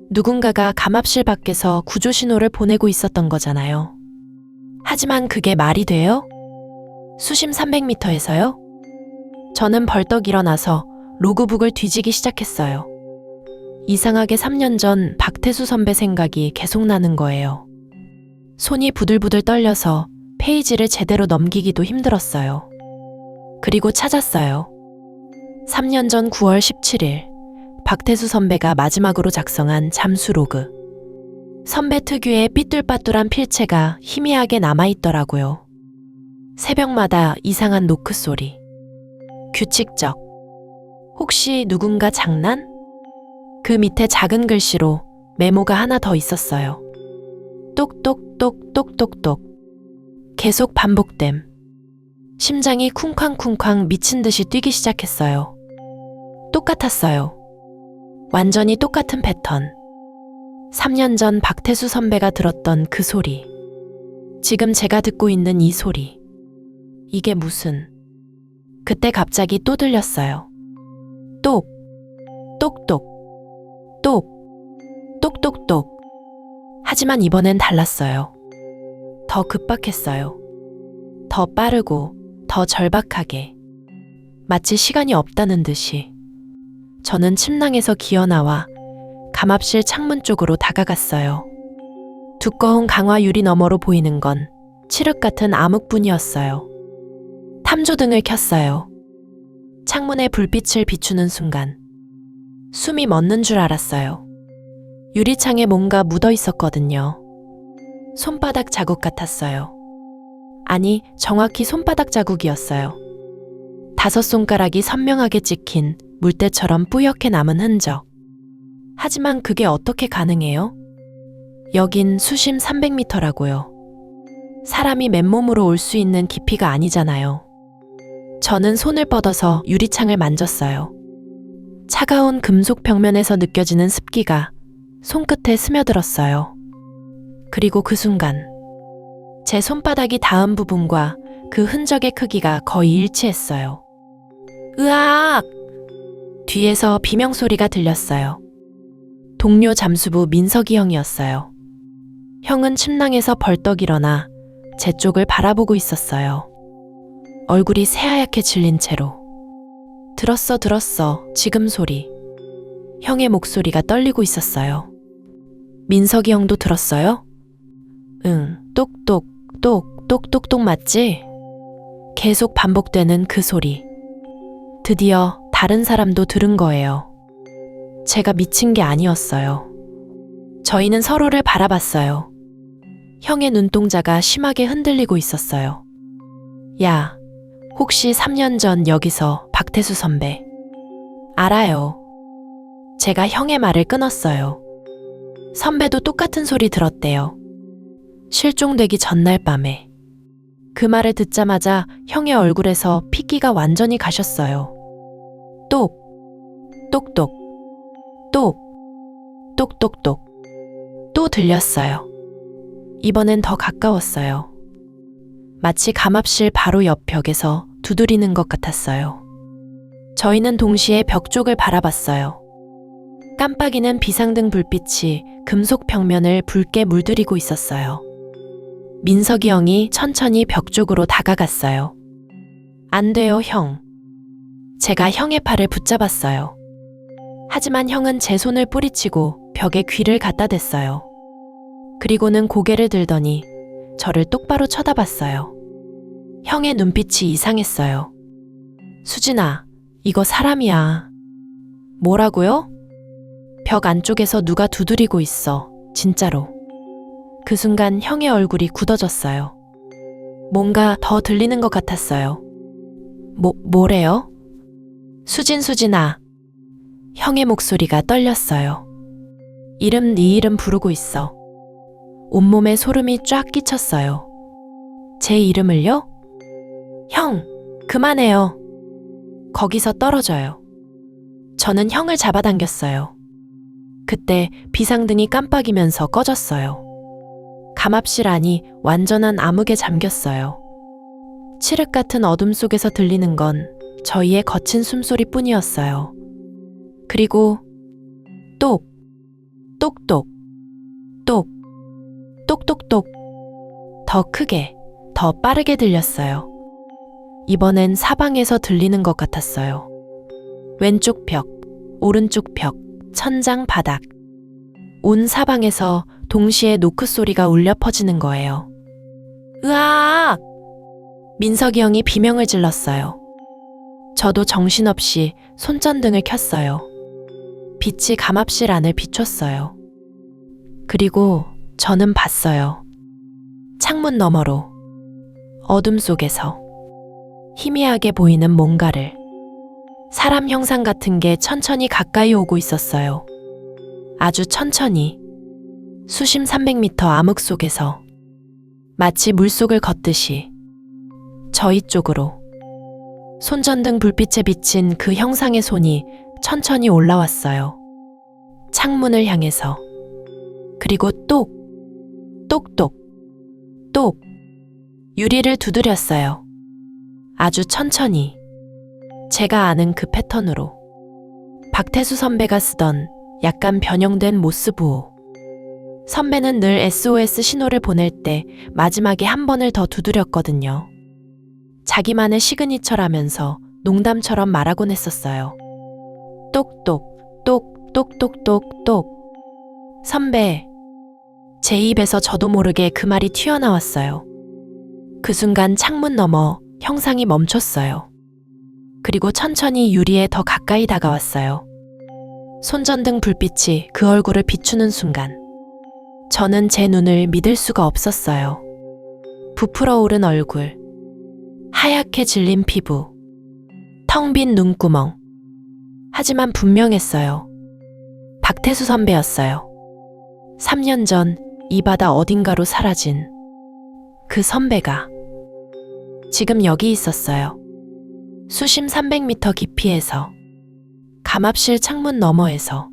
누군가가 감압실 밖에서 구조 신호를 보내고 있었던 거잖아요. 하지만 그게 말이 돼요? 수심 300m에서요? 저는 벌떡 일어나서 로그북을 뒤지기 시작했어요. 이상하게 3년 전 박태수 선배 생각이 계속 나는 거예요. 손이 부들부들 떨려서 페이지를 제대로 넘기기도 힘들었어요. 그리고 찾았어요. 3년 전 9월 17일, 박태수 선배가 마지막으로 작성한 잠수 로그. 선배 특유의 삐뚤빠뚤한 필체가 희미하게 남아있더라고요. 새벽마다 이상한 노크 소리. 규칙적. 혹시 누군가 장난? 그 밑에 작은 글씨로 메모가 하나 더 있었어요. 똑똑똑 똑똑똑. 계속 반복됨. 심장이 쿵쾅쿵쾅 미친 듯이 뛰기 시작했어요. 똑같았어요. 완전히 똑같은 패턴. 3년 전 박태수 선배가 들었던 그 소리. 지금 제가 듣고 있는 이 소리. 이게 무슨... 그때 갑자기 또 들렸어요. 똑, 똑똑, 똑, 똑똑똑. 하지만 이번엔 달랐어요. 더 급박했어요. 더 빠르고 더 절박하게. 마치 시간이 없다는 듯이. 저는 침낭에서 기어나와 감압실 창문 쪽으로 다가갔어요. 두꺼운 강화 유리 너머로 보이는 건 칠흑 같은 암흑뿐이었어요. 탐조등을 켰어요. 창문에 불빛을 비추는 순간 숨이 멎는 줄 알았어요. 유리창에 뭔가 묻어 있었거든요. 손바닥 자국 같았어요. 아니, 정확히 손바닥 자국이었어요. 5손가락이 선명하게 찍힌 물때처럼 뿌옇게 남은 흔적. 하지만 그게 어떻게 가능해요? 여긴 수심 300m라고요. 사람이 맨몸으로 올 수 있는 깊이가 아니잖아요. 저는 손을 뻗어서 유리창을 만졌어요. 차가운 금속 벽면에서 느껴지는 습기가 손끝에 스며들었어요. 그리고 그 순간 제 손바닥이 닿은 부분과 그 흔적의 크기가 거의 일치했어요. 으악! 뒤에서 비명소리가 들렸어요. 동료 잠수부 민석이 형이었어요. 형은 침낭에서 벌떡 일어나 제 쪽을 바라보고 있었어요. 얼굴이 새하얗게 질린 채로. 들었어, 지금 소리. 형의 목소리가 떨리고 있었어요. 민석이 형도 들었어요? 응, 똑똑, 똑, 똑똑똑 맞지? 계속 반복되는 그 소리. 드디어 다른 사람도 들은 거예요. 제가 미친 게 아니었어요. 저희는 서로를 바라봤어요. 형의 눈동자가 심하게 흔들리고 있었어요. 야, 혹시 3년 전 여기서 박태수 선배. 알아요. 제가 형의 말을 끊었어요. 선배도 똑같은 소리 들었대요. 실종되기 전날 밤에. 그 말을 듣자마자 형의 얼굴에서 핏기가 완전히 가셨어요. 똑, 똑똑, 똑, 똑똑똑. 또 들렸어요. 이번엔 더 가까웠어요. 마치 감압실 바로 옆 벽에서 두드리는 것 같았어요. 저희는 동시에 벽 쪽을 바라봤어요. 깜빡이는 비상등 불빛이 금속 벽면을 붉게 물들이고 있었어요. 민석이 형이 천천히 벽 쪽으로 다가갔어요. 안 돼요, 형. 제가 형의 팔을 붙잡았어요. 하지만 형은 제 손을 뿌리치고 벽에 귀를 갖다 댔어요. 그리고는 고개를 들더니 저를 똑바로 쳐다봤어요. 형의 눈빛이 이상했어요. 수진아, 이거 사람이야. 뭐라고요? 벽 안쪽에서 누가 두드리고 있어. 진짜로. 그 순간 형의 얼굴이 굳어졌어요. 뭔가 더 들리는 것 같았어요. 뭐래요? 수진아. 형의 목소리가 떨렸어요. 이름 네 이름 부르고 있어. 온몸에 소름이 쫙 끼쳤어요. 제 이름을요? 형, 그만해요. 거기서 떨어져요. 저는 형을 잡아당겼어요. 그때 비상등이 깜빡이면서 꺼졌어요. 감압실 안이 완전한 암흑에 잠겼어요. 칠흑 같은 어둠 속에서 들리는 건 저희의 거친 숨소리뿐이었어요. 그리고 똑, 똑똑, 똑, 똑똑똑. 더 크게, 더 빠르게 들렸어요. 이번엔 사방에서 들리는 것 같았어요. 왼쪽 벽, 오른쪽 벽, 천장, 바닥. 온 사방에서 동시에 노크 소리가 울려 퍼지는 거예요. 으악! 민석이 형이 비명을 질렀어요. 저도 정신없이 손전등을 켰어요. 빛이 감압실 안을 비췄어요. 그리고 저는 봤어요. 창문 너머로, 어둠 속에서 희미하게 보이는 뭔가를, 사람 형상 같은 게 천천히 가까이 오고 있었어요. 아주 천천히, 수심 300m 암흑 속에서 마치 물속을 걷듯이 저희 쪽으로. 손전등 불빛에 비친 그 형상의 손이 천천히 올라왔어요. 창문을 향해서. 그리고 똑, 똑똑, 똑. 유리를 두드렸어요. 아주 천천히. 제가 아는 그 패턴으로. 박태수 선배가 쓰던 약간 변형된 모스부호. 선배는 늘 SOS 신호를 보낼 때 마지막에 한 번을 더 두드렸거든요. 자기만의 시그니처라면서 농담처럼 말하곤 했었어요. 똑똑, 똑, 똑똑똑, 똑. 선배. 제 입에서 저도 모르게 그 말이 튀어나왔어요. 그 순간 창문 너머 형상이 멈췄어요. 그리고 천천히 유리에 더 가까이 다가왔어요. 손전등 불빛이 그 얼굴을 비추는 순간 저는 제 눈을 믿을 수가 없었어요. 부풀어 오른 얼굴, 하얗게 질린 피부, 텅 빈 눈구멍. 하지만 분명했어요. 박태수 선배였어요. 3년 전 이 바다 어딘가로 사라진 그 선배가 지금 여기 있었어요. 수심 300m 깊이에서, 감압실 창문 너머에서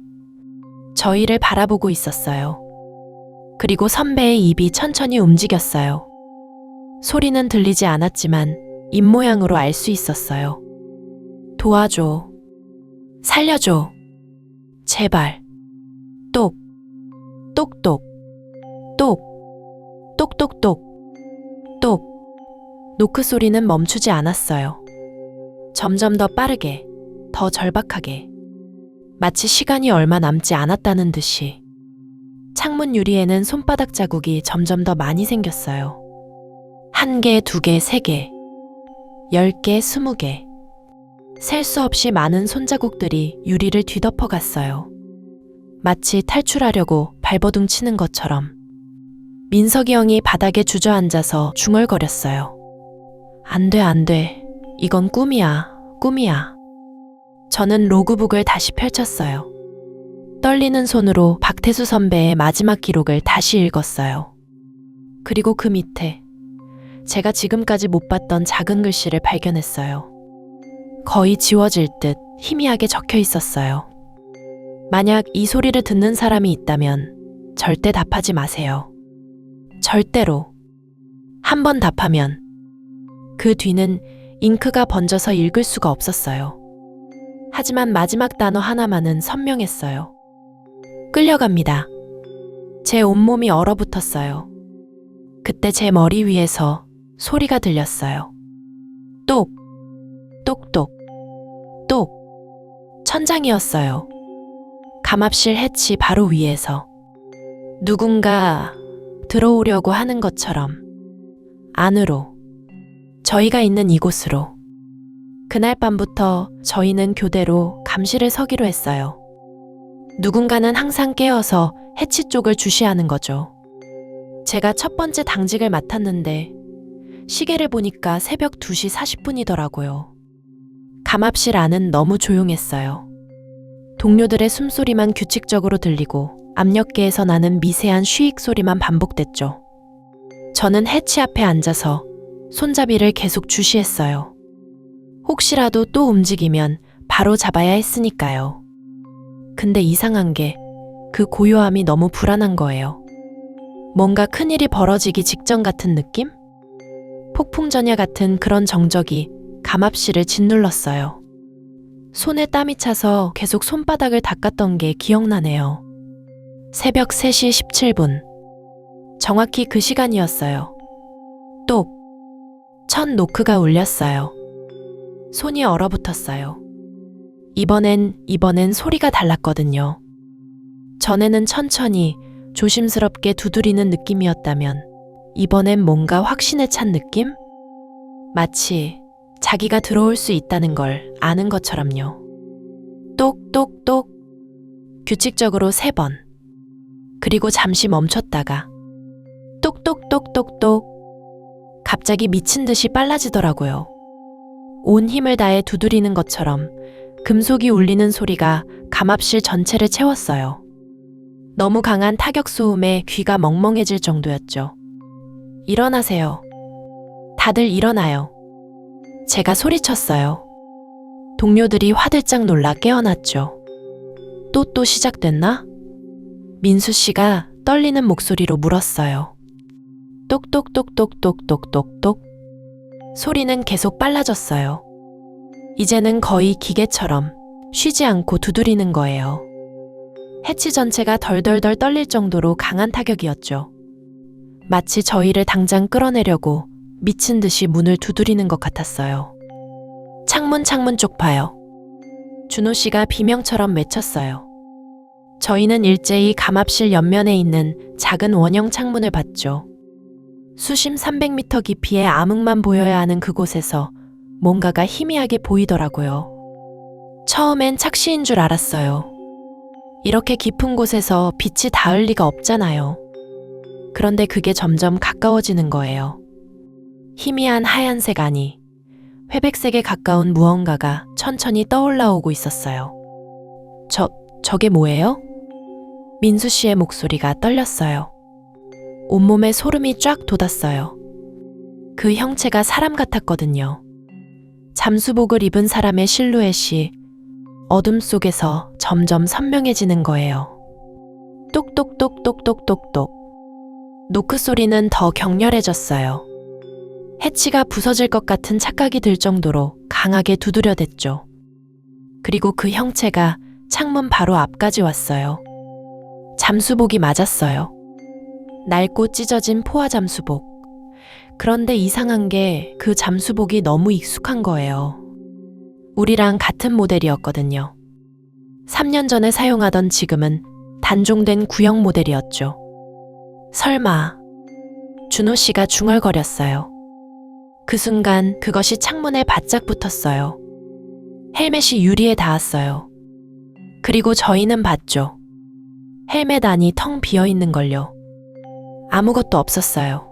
저희를 바라보고 있었어요. 그리고 선배의 입이 천천히 움직였어요. 소리는 들리지 않았지만 입모양으로 알 수 있었어요. 도와줘. 살려줘. 제발. 똑, 똑똑, 똑, 똑똑똑, 똑. 노크 소리는 멈추지 않았어요. 점점 더 빠르게, 더 절박하게. 마치 시간이 얼마 남지 않았다는 듯이. 창문 유리에는 손바닥 자국이 점점 더 많이 생겼어요. 1개, 2개, 3개, 10개, 20개. 셀 수 없이 많은 손자국들이 유리를 뒤덮어 갔어요. 마치 탈출하려고 발버둥 치는 것처럼. 민석이 형이 바닥에 주저앉아서 중얼거렸어요. 안 돼, 안 돼. 이건 꿈이야, 꿈이야. 저는 로그북을 다시 펼쳤어요. 떨리는 손으로 박태수 선배의 마지막 기록을 다시 읽었어요. 그리고 그 밑에 제가 지금까지 못 봤던 작은 글씨를 발견했어요. 거의 지워질 듯 희미하게 적혀 있었어요. 만약 이 소리를 듣는 사람이 있다면 절대 답하지 마세요. 절대로. 한 번 답하면 그 뒤는 잉크가 번져서 읽을 수가 없었어요. 하지만 마지막 단어 하나만은 선명했어요. 끌려갑니다. 제 온몸이 얼어붙었어요. 그때 제 머리 위에서 소리가 들렸어요. 똑, 똑똑, 똑. 천장이었어요. 감압실 해치 바로 위에서. 누군가 들어오려고 하는 것처럼. 안으로. 저희가 있는 이곳으로. 그날 밤부터 저희는 교대로 감시를 서기로 했어요. 누군가는 항상 깨어서 해치 쪽을 주시하는 거죠. 제가 첫 번째 당직을 맡았는데 시계를 보니까 새벽 2시 40분이더라고요. 감압실 안은 너무 조용했어요. 동료들의 숨소리만 규칙적으로 들리고 압력계에서 나는 미세한 쉬익 소리만 반복됐죠. 저는 해치 앞에 앉아서 손잡이를 계속 주시했어요. 혹시라도 또 움직이면 바로 잡아야 했으니까요. 근데 이상한 게 그 고요함이 너무 불안한 거예요. 뭔가 큰일이 벌어지기 직전 같은 느낌? 폭풍전야 같은 그런 정적이 감압실을 짓눌렀어요. 손에 땀이 차서 계속 손바닥을 닦았던 게 기억나네요. 새벽 3시 17분. 정확히 그 시간이었어요. 똑! 첫 노크가 울렸어요. 손이 얼어붙었어요. 이번엔 소리가 달랐거든요. 전에는 천천히 조심스럽게 두드리는 느낌이었다면 이번엔 뭔가 확신에 찬 느낌? 마치 자기가 들어올 수 있다는 걸 아는 것처럼요. 똑똑똑. 규칙적으로 3번. 그리고 잠시 멈췄다가 똑똑똑똑똑. 갑자기 미친 듯이 빨라지더라고요. 온 힘을 다해 두드리는 것처럼 금속이 울리는 소리가 감압실 전체를 채웠어요. 너무 강한 타격 소음에 귀가 멍멍해질 정도였죠. 일어나세요. 다들 일어나요. 제가 소리쳤어요. 동료들이 화들짝 놀라 깨어났죠. 또 시작됐나? 민수 씨가 떨리는 목소리로 물었어요. 똑똑똑똑똑똑똑똑. 소리는 계속 빨라졌어요. 이제는 거의 기계처럼 쉬지 않고 두드리는 거예요. 해치 전체가 덜덜덜 떨릴 정도로 강한 타격이었죠. 마치 저희를 당장 끌어내려고 미친 듯이 문을 두드리는 것 같았어요. 창문 쪽 봐요. 준호 씨가 비명처럼 외쳤어요. 저희는 일제히 감압실 옆면에 있는 작은 원형 창문을 봤죠. 수심 300m 깊이의 암흑만 보여야 하는 그곳에서 뭔가가 희미하게 보이더라고요. 처음엔 착시인 줄 알았어요. 이렇게 깊은 곳에서 빛이 닿을 리가 없잖아요. 그런데 그게 점점 가까워지는 거예요. 희미한 하얀색 아니, 회백색에 가까운 무언가가 천천히 떠올라오고 있었어요. 저게 뭐예요? 민수 씨의 목소리가 떨렸어요. 온몸에 소름이 쫙 돋았어요. 그 형체가 사람 같았거든요. 잠수복을 입은 사람의 실루엣이 어둠 속에서 점점 선명해지는 거예요. 똑똑똑똑똑똑똑. 노크 소리는 더 격렬해졌어요. 해치가 부서질 것 같은 착각이 들 정도로 강하게 두드려댔죠. 그리고 그 형체가 창문 바로 앞까지 왔어요. 잠수복이 맞았어요. 낡고 찢어진 포화 잠수복. 그런데 이상한 게 그 잠수복이 너무 익숙한 거예요. 우리랑 같은 모델이었거든요. 3년 전에 사용하던 지금은 단종된 구형 모델이었죠. 설마. 준호 씨가 중얼거렸어요. 그 순간 그것이 창문에 바짝 붙었어요. 헬멧이 유리에 닿았어요. 그리고 저희는 봤죠. 헬멧 안이 텅 비어 있는 걸요. 아무것도 없었어요.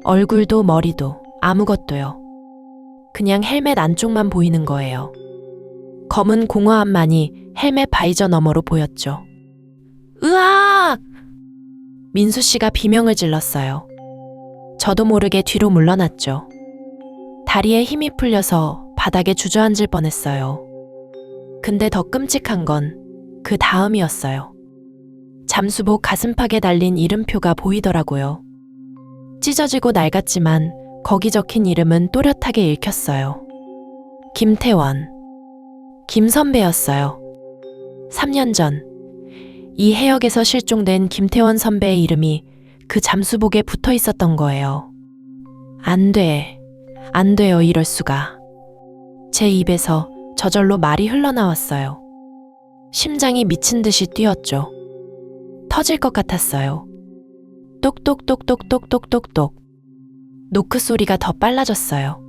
얼굴도 머리도 아무것도요. 그냥 헬멧 안쪽만 보이는 거예요. 검은 공허함만이 헬멧 바이저 너머로 보였죠. 으아! 민수 씨가 비명을 질렀어요. 저도 모르게 뒤로 물러났죠. 다리에 힘이 풀려서 바닥에 주저앉을 뻔했어요. 근데 더 끔찍한 건 그 다음이었어요. 잠수복 가슴팍에 달린 이름표가 보이더라고요. 찢어지고 낡았지만 거기 적힌 이름은 또렷하게 읽혔어요. 김태원. 김 선배였어요. 3년 전, 이 해역에서 실종된 김태원 선배의 이름이 그 잠수복에 붙어 있었던 거예요. 안 돼요, 이럴 수가. 제 입에서 저절로 말이 흘러나왔어요. 심장이 미친 듯이 뛰었죠. 터질 것 같았어요. 똑똑똑똑똑똑똑똑. 노크 소리가 더 빨라졌어요.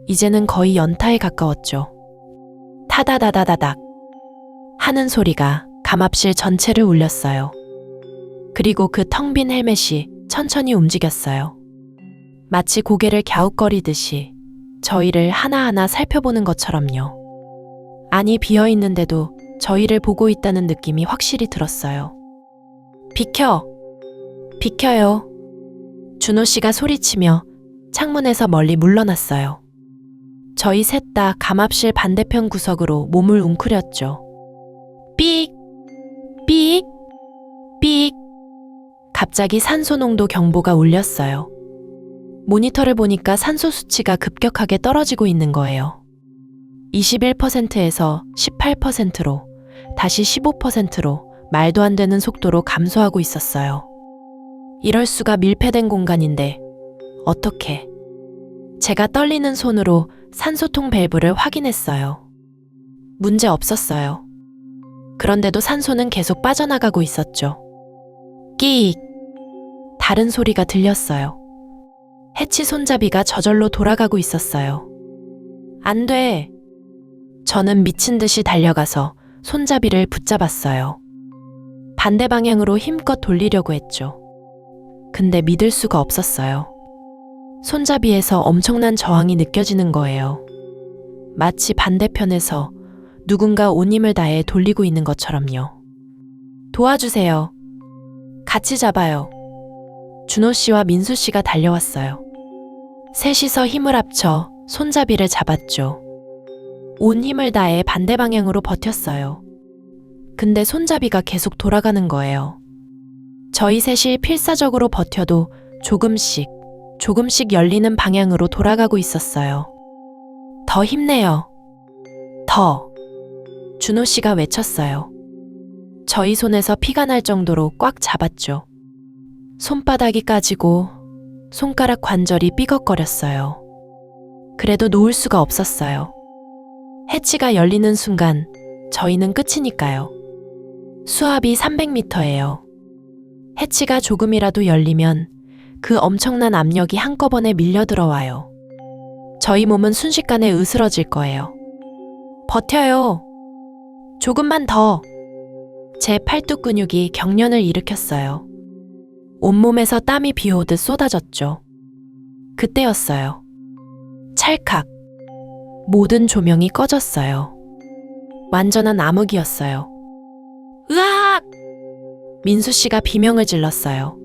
이제는 거의 연타에 가까웠죠. 타다다다다닥 하는 소리가 감압실 전체를 울렸어요. 그리고 그 텅 빈 헬멧이 천천히 움직였어요. 마치 고개를 갸웃거리듯이 저희를 하나하나 살펴보는 것처럼요. 안이 비어있는데도 저희를 보고 있다는 느낌이 확실히 들었어요. 비켜! 비켜요! 준호 씨가 소리치며 창문에서 멀리 물러났어요. 저희 셋 다 감압실 반대편 구석으로 몸을 웅크렸죠. 삑! 삑! 삑! 갑자기 산소 농도 경보가 울렸어요. 모니터를 보니까 산소 수치가 급격하게 떨어지고 있는 거예요. 21%에서 18%로, 다시 15%로 말도 안 되는 속도로 감소하고 있었어요. 이럴 수가. 밀폐된 공간인데 어떻게? 제가 떨리는 손으로 산소통 밸브를 확인했어요. 문제 없었어요. 그런데도 산소는 계속 빠져나가고 있었죠. 끼익! 다른 소리가 들렸어요. 해치 손잡이가 저절로 돌아가고 있었어요. 안 돼! 저는 미친 듯이 달려가서 손잡이를 붙잡았어요. 반대 방향으로 힘껏 돌리려고 했죠. 근데 믿을 수가 없었어요. 손잡이에서 엄청난 저항이 느껴지는 거예요. 마치 반대편에서 누군가 온 힘을 다해 돌리고 있는 것처럼요. 도와주세요. 같이 잡아요. 준호 씨와 민수 씨가 달려왔어요. 셋이서 힘을 합쳐 손잡이를 잡았죠. 온 힘을 다해 반대 방향으로 버텼어요. 근데 손잡이가 계속 돌아가는 거예요. 저희 셋이 필사적으로 버텨도 조금씩 열리는 방향으로 돌아가고 있었어요. 더 힘내요. 더. 준호 씨가 외쳤어요. 저희 손에서 피가 날 정도로 꽉 잡았죠. 손바닥이 까지고 손가락 관절이 삐걱거렸어요. 그래도 놓을 수가 없었어요. 해치가 열리는 순간 저희는 끝이니까요. 수압이 300m예요. 해치가 조금이라도 열리면 그 엄청난 압력이 한꺼번에 밀려 들어와요. 저희 몸은 순식간에 으스러질 거예요. 버텨요. 조금만 더. 제 팔뚝 근육이 경련을 일으켰어요. 온몸에서 땀이 비오듯 쏟아졌죠. 그때였어요. 찰칵. 모든 조명이 꺼졌어요. 완전한 암흑이었어요. 으악! 민수 씨가 비명을 질렀어요.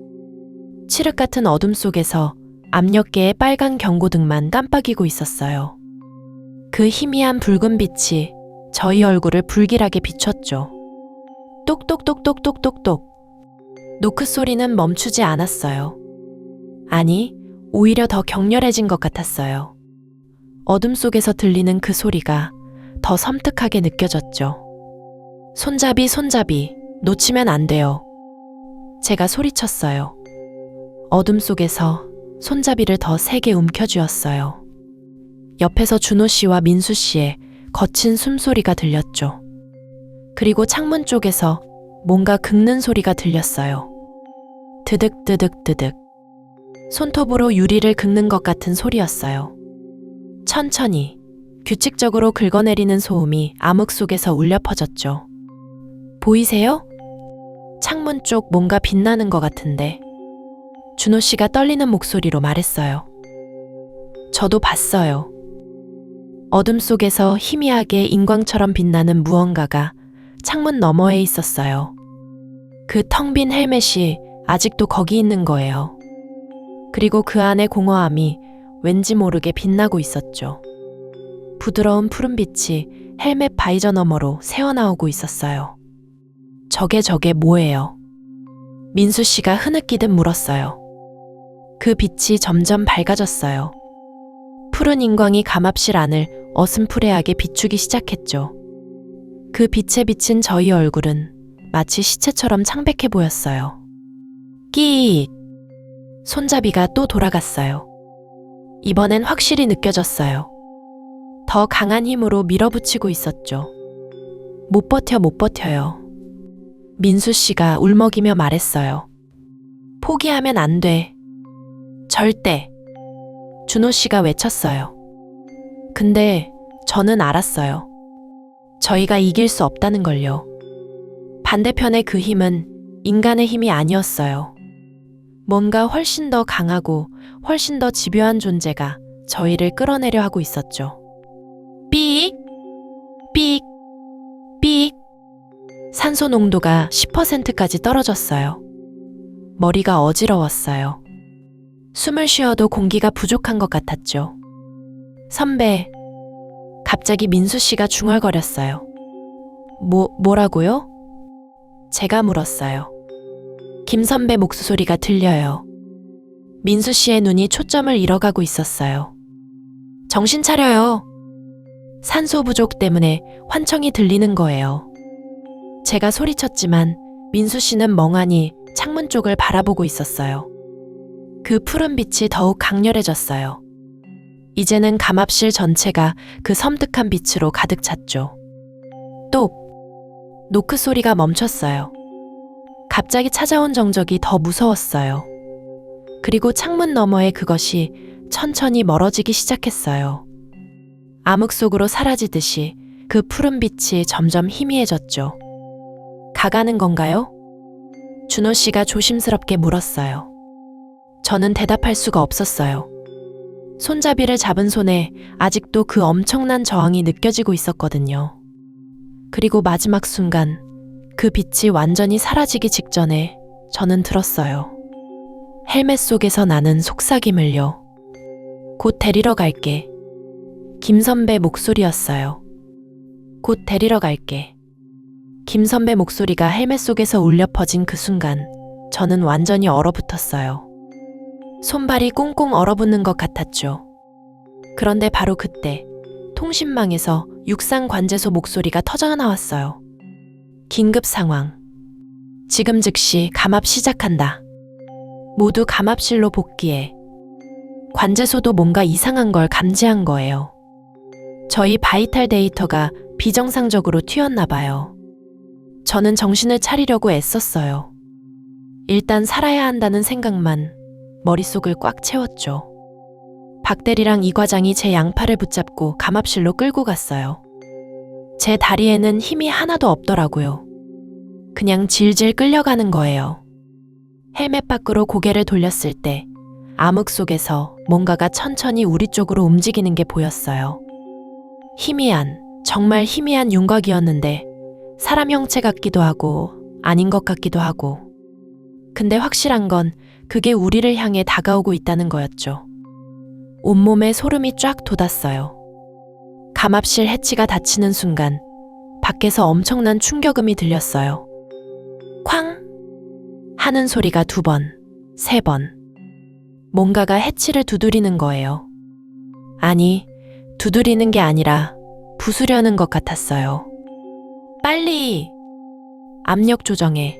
칠흑 같은 어둠 속에서 압력계의 빨간 경고등만 깜빡이고 있었어요. 그 희미한 붉은 빛이 저희 얼굴을 불길하게 비췄죠. 똑똑똑똑똑똑똑. 노크 소리는 멈추지 않았어요. 아니, 오히려 더 격렬해진 것 같았어요. 어둠 속에서 들리는 그 소리가 더 섬뜩하게 느껴졌죠. 손잡이, 놓치면 안 돼요. 제가 소리쳤어요. 어둠 속에서 손잡이를 더 세게 움켜쥐었어요. 옆에서 준호 씨와 민수 씨의 거친 숨소리가 들렸죠. 그리고 창문 쪽에서 뭔가 긁는 소리가 들렸어요. 드득드득드득. 손톱으로 유리를 긁는 것 같은 소리였어요. 천천히, 규칙적으로 긁어내리는 소음이 암흑 속에서 울려 퍼졌죠. 보이세요? 창문 쪽 뭔가 빛나는 것 같은데. 준호 씨가 떨리는 목소리로 말했어요. 저도 봤어요. 어둠 속에서 희미하게 인광처럼 빛나는 무언가가 창문 너머에 있었어요. 그 텅 빈 헬멧이 아직도 거기 있는 거예요. 그리고 그 안의 공허함이 왠지 모르게 빛나고 있었죠. 부드러운 푸른빛이 헬멧 바이저 너머로 새어나오고 있었어요. 저게 뭐예요? 민수 씨가 흐느끼듯 물었어요. 그 빛이 점점 밝아졌어요. 푸른 인광이 감압실 안을 어슴푸레하게 비추기 시작했죠. 그 빛에 비친 저희 얼굴은 마치 시체처럼 창백해 보였어요. 끼익! 손잡이가 또 돌아갔어요. 이번엔 확실히 느껴졌어요. 더 강한 힘으로 밀어붙이고 있었죠. 못 버텨요. 민수 씨가 울먹이며 말했어요. 포기하면 안 돼. 절대. 준호 씨가 외쳤어요. 근데 저는 알았어요. 저희가 이길 수 없다는 걸요. 반대편의 그 힘은 인간의 힘이 아니었어요. 뭔가 훨씬 더 강하고 훨씬 더 집요한 존재가 저희를 끌어내려 하고 있었죠. 삑! 삑! 삑! 산소 농도가 10%까지 떨어졌어요. 머리가 어지러웠어요. 숨을 쉬어도 공기가 부족한 것 같았죠. 선배, 갑자기 민수 씨가 중얼거렸어요. 뭐라고요? 제가 물었어요. 김 선배 목소리가 들려요. 민수 씨의 눈이 초점을 잃어가고 있었어요. 정신 차려요. 산소 부족 때문에 환청이 들리는 거예요. 제가 소리쳤지만 민수 씨는 멍하니 창문 쪽을 바라보고 있었어요. 그 푸른 빛이 더욱 강렬해졌어요. 이제는 감압실 전체가 그 섬뜩한 빛으로 가득 찼죠. 똑! 노크 소리가 멈췄어요. 갑자기 찾아온 정적이 더 무서웠어요. 그리고 창문 너머의 그것이 천천히 멀어지기 시작했어요. 암흑 속으로 사라지듯이 그 푸른 빛이 점점 희미해졌죠. 가가는 건가요? 준호 씨가 조심스럽게 물었어요. 저는 대답할 수가 없었어요. 손잡이를 잡은 손에 아직도 그 엄청난 저항이 느껴지고 있었거든요. 그리고 마지막 순간 그 빛이 완전히 사라지기 직전에 저는 들었어요. 헬멧 속에서 나는 속삭임을요. 곧 데리러 갈게. 김 선배 목소리였어요. 곧 데리러 갈게. 김 선배 목소리가 헬멧 속에서 울려 퍼진 그 순간 저는 완전히 얼어붙었어요. 손발이 꽁꽁 얼어붙는 것 같았죠. 그런데 바로 그때 통신망에서 육상관제소 목소리가 터져나왔어요. 긴급 상황. 지금 즉시 감압 시작한다. 모두 감압실로 복귀해. 관제소도 뭔가 이상한 걸 감지한 거예요. 저희 바이탈 데이터가 비정상적으로 튀었나 봐요. 저는 정신을 차리려고 애썼어요. 일단 살아야 한다는 생각만 머릿속을 꽉 채웠죠. 박대리랑 이 과장이 제 양팔을 붙잡고 감압실로 끌고 갔어요. 제 다리에는 힘이 하나도 없더라고요. 그냥 질질 끌려가는 거예요. 헬멧 밖으로 고개를 돌렸을 때 암흑 속에서 뭔가가 천천히 우리 쪽으로 움직이는 게 보였어요. 희미한, 정말 희미한 윤곽이었는데 사람 형체 같기도 하고 아닌 것 같기도 하고. 근데 확실한 건 그게 우리를 향해 다가오고 있다는 거였죠. 온몸에 소름이 쫙 돋았어요. 감압실 해치가 닫히는 순간 밖에서 엄청난 충격음이 들렸어요. 쾅! 하는 소리가 2번, 3번. 뭔가가 해치를 두드리는 거예요. 아니, 두드리는 게 아니라 부수려는 것 같았어요. 빨리! 압력 조정해.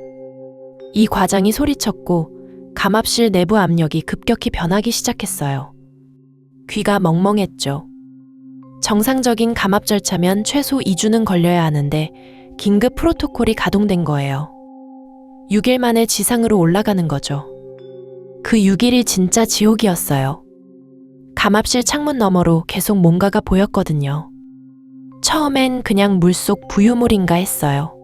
이 과장이 소리쳤고 감압실 내부 압력이 급격히 변하기 시작했어요. 귀가 멍멍했죠. 정상적인 감압 절차면 최소 2주는 걸려야 하는데 긴급 프로토콜이 가동된 거예요. 6일 만에 지상으로 올라가는 거죠. 그 6일이 진짜 지옥이었어요. 감압실 창문 너머로 계속 뭔가가 보였거든요. 처음엔 그냥 물속 부유물인가 했어요.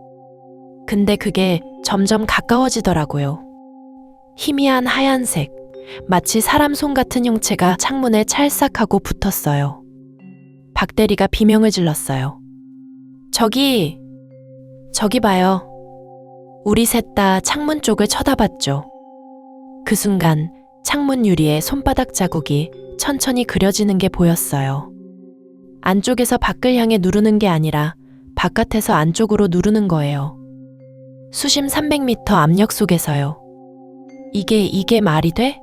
근데 그게 점점 가까워지더라고요. 희미한 하얀색, 마치 사람 손 같은 형체가 창문에 찰싹하고 붙었어요. 박대리가 비명을 질렀어요. 저기 봐요. 우리 셋 다 창문 쪽을 쳐다봤죠. 그 순간 창문 유리에 손바닥 자국이 천천히 그려지는 게 보였어요. 안쪽에서 밖을 향해 누르는 게 아니라 바깥에서 안쪽으로 누르는 거예요. 수심 300m 압력 속에서요. 이게 말이 돼?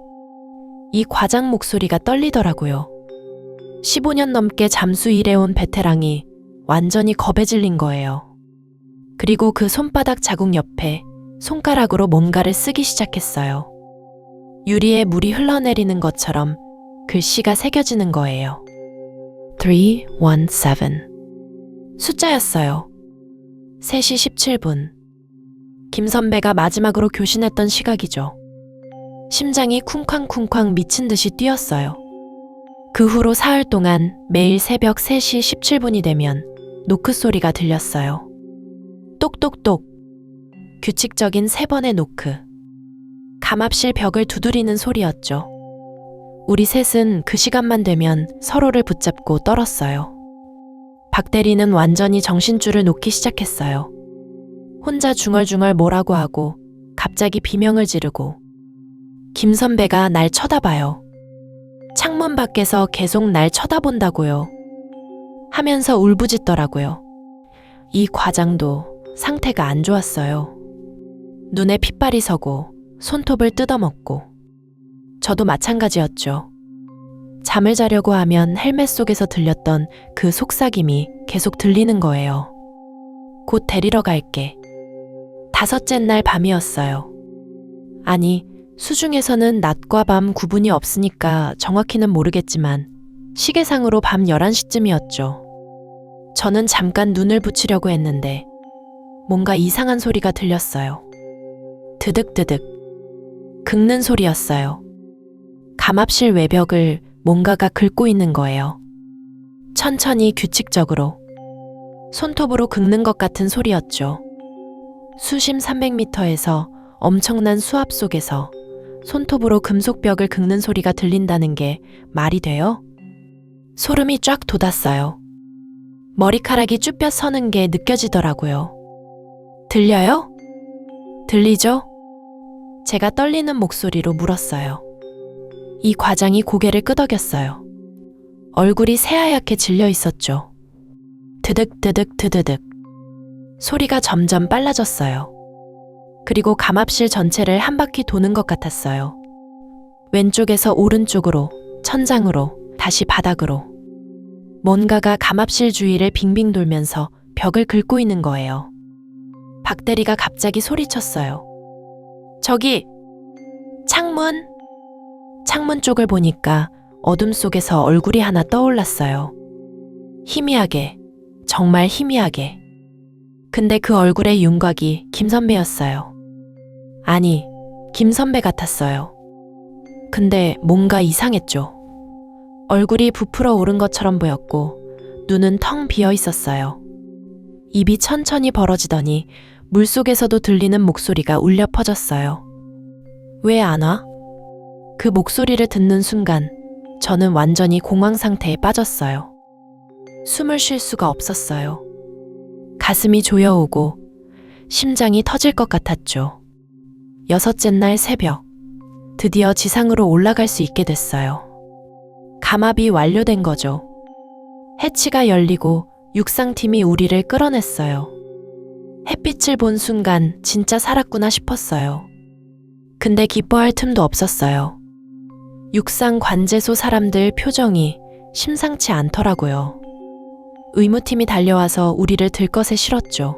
이 과장 목소리가 떨리더라고요. 15년 넘게 잠수 일해온 베테랑이 완전히 겁에 질린 거예요. 그리고 그 손바닥 자국 옆에 손가락으로 뭔가를 쓰기 시작했어요. 유리에 물이 흘러내리는 것처럼 글씨가 새겨지는 거예요. 317. 숫자였어요. 3시 17분. 김 선배가 마지막으로 교신했던 시각이죠. 심장이 쿵쾅쿵쾅 미친 듯이 뛰었어요. 그 후로 사흘 동안 매일 새벽 3시 17분이 되면 노크 소리가 들렸어요. 똑똑똑. 규칙적인 3번의 노크. 감압실 벽을 두드리는 소리였죠. 우리 셋은 그 시간만 되면 서로를 붙잡고 떨었어요. 박대리는 완전히 정신줄을 놓기 시작했어요. 혼자 중얼중얼 뭐라고 하고 갑자기 비명을 지르고 김 선배가 날 쳐다봐요. 창문 밖에서 계속 날 쳐다본다고요. 하면서 울부짖더라고요. 이 과장도 상태가 안 좋았어요. 눈에 핏발이 서고 손톱을 뜯어먹고 저도 마찬가지였죠. 잠을 자려고 하면 헬멧 속에서 들렸던 그 속삭임이 계속 들리는 거예요. 곧 데리러 갈게. 5째 날 밤이었어요. 아니, 수중에서는 낮과 밤 구분이 없으니까 정확히는 모르겠지만 시계상으로 밤 11시쯤이었죠. 저는 잠깐 눈을 붙이려고 했는데 뭔가 이상한 소리가 들렸어요. 드득드득. 긁는 소리였어요. 감압실 외벽을 뭔가가 긁고 있는 거예요. 천천히 규칙적으로. 손톱으로 긁는 것 같은 소리였죠. 수심 300m에서 엄청난 수압 속에서 손톱으로 금속벽을 긁는 소리가 들린다는 게 말이 돼요? 소름이 쫙 돋았어요. 머리카락이 쭈뼛 서는 게 느껴지더라고요. 들려요? 들리죠? 제가 떨리는 목소리로 물었어요. 이 과장이 고개를 끄덕였어요. 얼굴이 새하얗게 질려 있었죠. 드득드득 드드득. 소리가 점점 빨라졌어요. 그리고 감압실 전체를 한 바퀴 도는 것 같았어요. 왼쪽에서 오른쪽으로, 천장으로, 다시 바닥으로. 뭔가가 감압실 주위를 빙빙 돌면서 벽을 긁고 있는 거예요. 박대리가 갑자기 소리쳤어요. 저기! 창문! 창문 쪽을 보니까 어둠 속에서 얼굴이 하나 떠올랐어요. 희미하게, 정말 희미하게. 근데 그 얼굴의 윤곽이 김 선배였어요. 아니, 김 선배 같았어요. 근데 뭔가 이상했죠. 얼굴이 부풀어 오른 것처럼 보였고 눈은 텅 비어 있었어요. 입이 천천히 벌어지더니 물속에서도 들리는 목소리가 울려 퍼졌어요. 왜 안 와? 그 목소리를 듣는 순간 저는 완전히 공황 상태에 빠졌어요. 숨을 쉴 수가 없었어요. 가슴이 조여오고 심장이 터질 것 같았죠. 6째 날 새벽, 드디어 지상으로 올라갈 수 있게 됐어요. 감압이 완료된 거죠. 해치가 열리고 육상팀이 우리를 끌어냈어요. 햇빛을 본 순간 진짜 살았구나 싶었어요. 근데 기뻐할 틈도 없었어요. 육상 관제소 사람들 표정이 심상치 않더라고요. 의무팀이 달려와서 우리를 들것에 실었죠.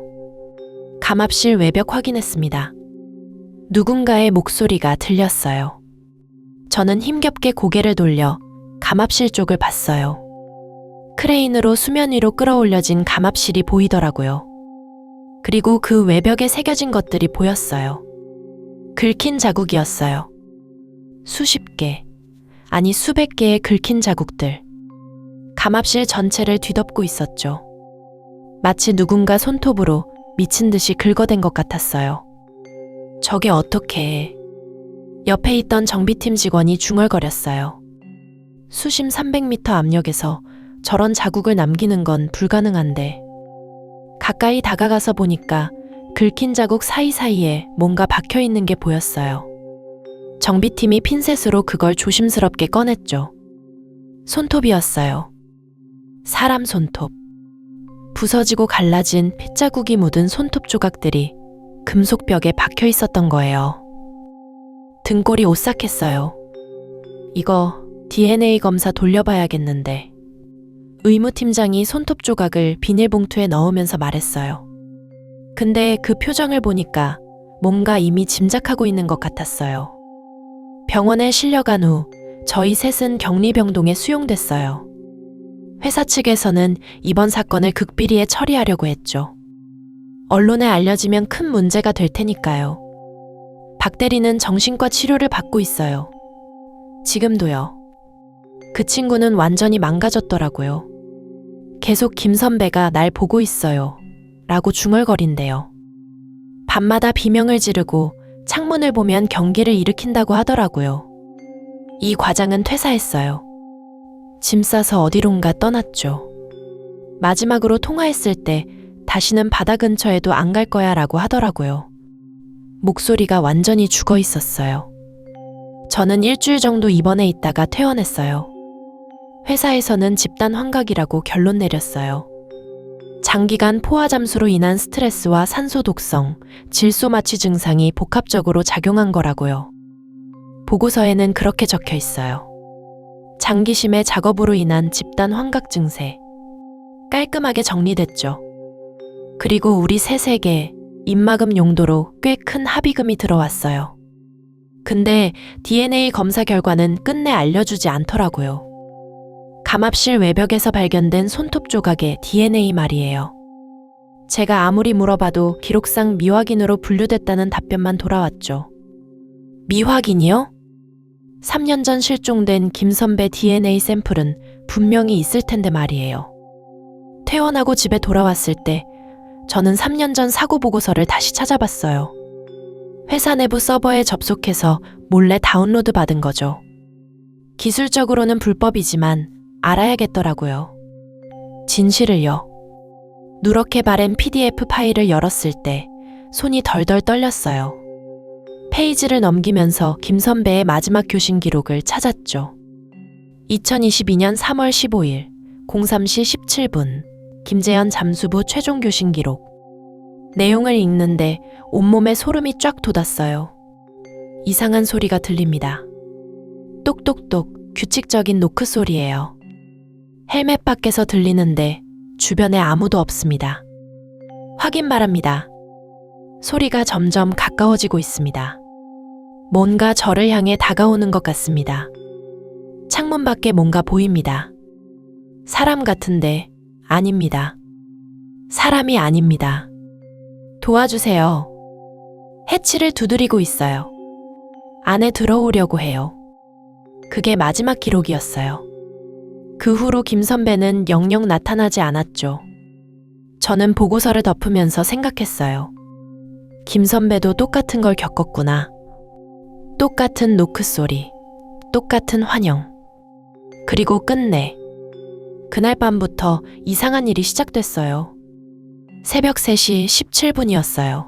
감압실 외벽 확인했습니다. 누군가의 목소리가 들렸어요. 저는 힘겹게 고개를 돌려 감압실 쪽을 봤어요. 크레인으로 수면 위로 끌어올려진 감압실이 보이더라고요. 그리고 그 외벽에 새겨진 것들이 보였어요. 긁힌 자국이었어요. 수십 개, 아니 수백 개의 긁힌 자국들. 감압실 전체를 뒤덮고 있었죠. 마치 누군가 손톱으로 미친 듯이 긁어댄 것 같았어요. 저게 어떻게... 옆에 있던 정비팀 직원이 중얼거렸어요. 수심 300m 압력에서 저런 자국을 남기는 건 불가능한데. 가까이 다가가서 보니까 긁힌 자국 사이사이에 뭔가 박혀 있는 게 보였어요. 정비팀이 핀셋으로 그걸 조심스럽게 꺼냈죠. 손톱이었어요. 사람 손톱. 부서지고 갈라진 핏자국이 묻은 손톱 조각들이 금속벽에 박혀 있었던 거예요. 등골이 오싹했어요. 이거 DNA 검사 돌려봐야겠는데. 의무팀장이 손톱 조각을 비닐봉투에 넣으면서 말했어요. 근데 그 표정을 보니까 뭔가 이미 짐작하고 있는 것 같았어요. 병원에 실려간 후 저희 셋은 격리병동에 수용됐어요. 회사 측에서는 이번 사건을 극비리에 처리하려고 했죠. 언론에 알려지면 큰 문제가 될 테니까요. 박 대리는 정신과 치료를 받고 있어요. 지금도요. 그 친구는 완전히 망가졌더라고요. 계속 김 선배가 날 보고 있어요. 라고 중얼거린대요. 밤마다 비명을 지르고 창문을 보면 경기를 일으킨다고 하더라고요. 이 과장은 퇴사했어요. 짐 싸서 어디론가 떠났죠. 마지막으로 통화했을 때 다시는 바다 근처에도 안 갈 거야 라고 하더라고요. 목소리가 완전히 죽어 있었어요. 저는 일주일 정도 입원해 있다가 퇴원했어요. 회사에서는 집단 환각이라고 결론 내렸어요. 장기간 포화 잠수로 인한 스트레스와 산소 독성, 질소 마취 증상이 복합적으로 작용한 거라고요. 보고서에는 그렇게 적혀 있어요. 장기심의 작업으로 인한 집단 환각 증세. 깔끔하게 정리됐죠. 그리고 우리 셋에게 입막음 용도로 꽤 큰 합의금이 들어왔어요. 근데 DNA 검사 결과는 끝내 알려주지 않더라고요. 감압실 외벽에서 발견된 손톱 조각의 DNA 말이에요. 제가 아무리 물어봐도 기록상 미확인으로 분류됐다는 답변만 돌아왔죠. 미확인이요? 3년 전 실종된 김 선배 DNA 샘플은 분명히 있을 텐데 말이에요. 퇴원하고 집에 돌아왔을 때 저는 3년 전 사고 보고서를 다시 찾아봤어요. 회사 내부 서버에 접속해서 몰래 다운로드 받은 거죠. 기술적으로는 불법이지만 알아야겠더라고요. 진실을요. 누렇게 바랜 PDF 파일을 열었을 때 손이 덜덜 떨렸어요. 페이지를 넘기면서 김 선배의 마지막 교신 기록을 찾았죠. 2022년 3월 15일 03시 17분 김재현 잠수부 최종 교신 기록. 내용을 읽는데 온몸에 소름이 쫙 돋았어요. 이상한 소리가 들립니다. 똑똑똑 규칙적인 노크 소리예요. 헬멧 밖에서 들리는데 주변에 아무도 없습니다. 확인 바랍니다. 소리가 점점 가까워지고 있습니다. 뭔가 저를 향해 다가오는 것 같습니다. 창문 밖에 뭔가 보입니다. 사람 같은데 아닙니다. 사람이 아닙니다. 도와주세요. 해치를 두드리고 있어요. 안에 들어오려고 해요. 그게 마지막 기록이었어요. 그 후로 김 선배는 영영 나타나지 않았죠. 저는 보고서를 덮으면서 생각했어요. 김 선배도 똑같은 걸 겪었구나. 똑같은 노크 소리, 똑같은 환영. 그리고 끝내. 그날 밤부터 이상한 일이 시작됐어요. 새벽 3시 17분이었어요.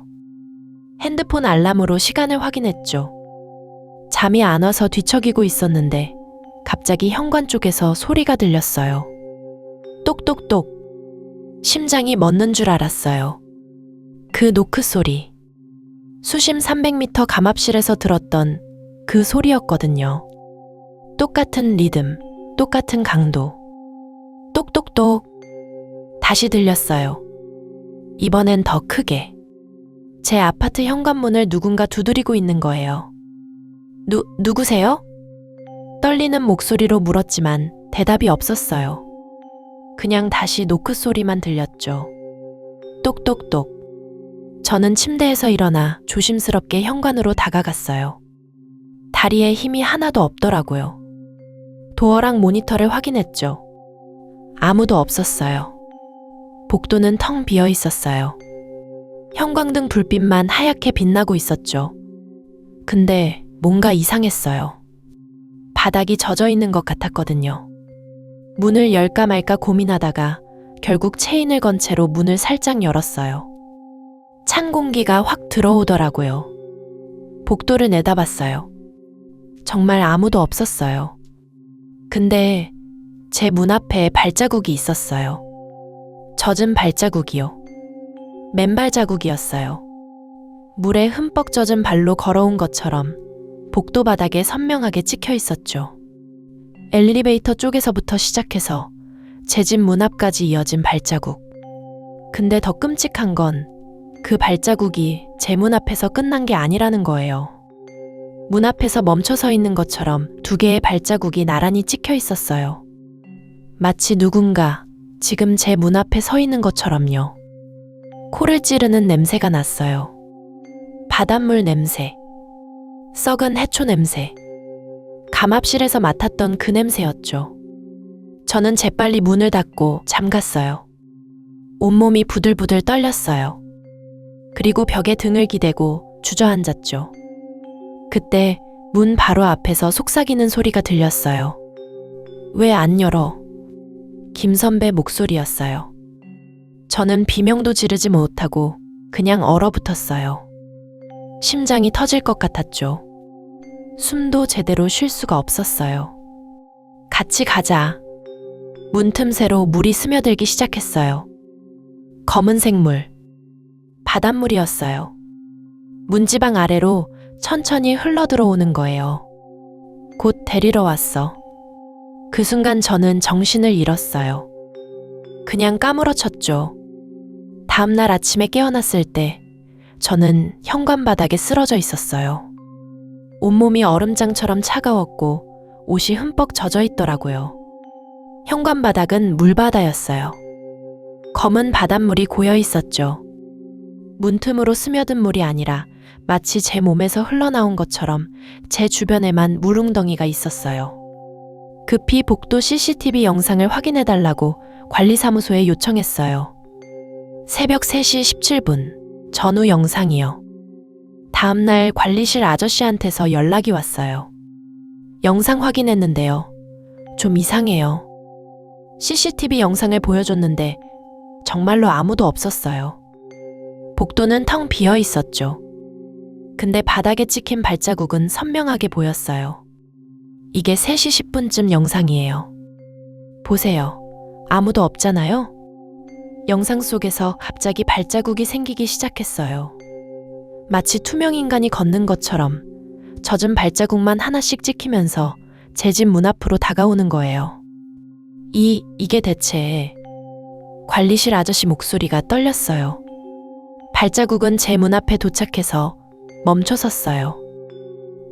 핸드폰 알람으로 시간을 확인했죠. 잠이 안 와서 뒤척이고 있었는데 갑자기 현관 쪽에서 소리가 들렸어요. 똑똑똑. 심장이 멎는 줄 알았어요. 그 노크 소리. 수심 300m 감압실에서 들었던 그 소리였거든요. 똑같은 리듬, 똑같은 강도. 똑똑똑. 다시 들렸어요. 이번엔 더 크게. 제 아파트 현관문을 누군가 두드리고 있는 거예요. 누구세요? 떨리는 목소리로 물었지만 대답이 없었어요. 그냥 다시 노크 소리만 들렸죠. 똑똑똑. 저는 침대에서 일어나 조심스럽게 현관으로 다가갔어요. 다리에 힘이 하나도 없더라고요. 도어랑 모니터를 확인했죠. 아무도 없었어요. 복도는 텅 비어 있었어요. 형광등 불빛만 하얗게 빛나고 있었죠. 근데 뭔가 이상했어요. 바닥이 젖어 있는 것 같았거든요. 문을 열까 말까 고민하다가 결국 체인을 건 채로 문을 살짝 열었어요. 찬 공기가 확 들어오더라고요. 복도를 내다봤어요. 정말 아무도 없었어요. 근데 제 문 앞에 발자국이 있었어요. 젖은 발자국이요. 맨발 자국이었어요. 물에 흠뻑 젖은 발로 걸어온 것처럼 복도 바닥에 선명하게 찍혀 있었죠. 엘리베이터 쪽에서부터 시작해서 제 집 문 앞까지 이어진 발자국. 근데 더 끔찍한 건 그 발자국이 제 문 앞에서 끝난 게 아니라는 거예요. 문 앞에서 멈춰 서 있는 것처럼 2개의 발자국이 나란히 찍혀 있었어요. 마치 누군가 지금 제 문 앞에 서 있는 것처럼요. 코를 찌르는 냄새가 났어요. 바닷물 냄새, 썩은 해초 냄새, 감압실에서 맡았던 그 냄새였죠. 저는 재빨리 문을 닫고 잠갔어요. 온몸이 부들부들 떨렸어요. 그리고 벽에 등을 기대고 주저앉았죠. 그때 문 바로 앞에서 속삭이는 소리가 들렸어요. 왜 안 열어? 김 선배 목소리였어요. 저는 비명도 지르지 못하고 그냥 얼어붙었어요. 심장이 터질 것 같았죠. 숨도 제대로 쉴 수가 없었어요. 같이 가자. 문틈새로 물이 스며들기 시작했어요. 검은색 물. 바닷물이었어요. 문지방 아래로 천천히 흘러들어오는 거예요. 곧 데리러 왔어. 그 순간 저는 정신을 잃었어요. 그냥 까무러쳤죠. 다음날 아침에 깨어났을 때 저는 현관 바닥에 쓰러져 있었어요. 온몸이 얼음장처럼 차가웠고 옷이 흠뻑 젖어 있더라고요. 현관 바닥은 물바다였어요. 검은 바닷물이 고여 있었죠. 문틈으로 스며든 물이 아니라 마치 제 몸에서 흘러나온 것처럼 제 주변에만 물웅덩이가 있었어요. 급히 복도 CCTV 영상을 확인해달라고 관리사무소에 요청했어요. 새벽 3시 17분, 전후 영상이요. 다음날 관리실 아저씨한테서 연락이 왔어요. 영상 확인했는데요. 좀 이상해요. CCTV 영상을 보여줬는데 정말로 아무도 없었어요. 복도는 텅 비어 있었죠. 근데 바닥에 찍힌 발자국은 선명하게 보였어요. 이게 3시 10분쯤 영상이에요. 보세요. 아무도 없잖아요? 영상 속에서 갑자기 발자국이 생기기 시작했어요. 마치 투명 인간이 걷는 것처럼 젖은 발자국만 하나씩 찍히면서 제 집 문 앞으로 다가오는 거예요. 이게 대체... 관리실 아저씨 목소리가 떨렸어요. 발자국은 제 문 앞에 도착해서 멈춰섰어요.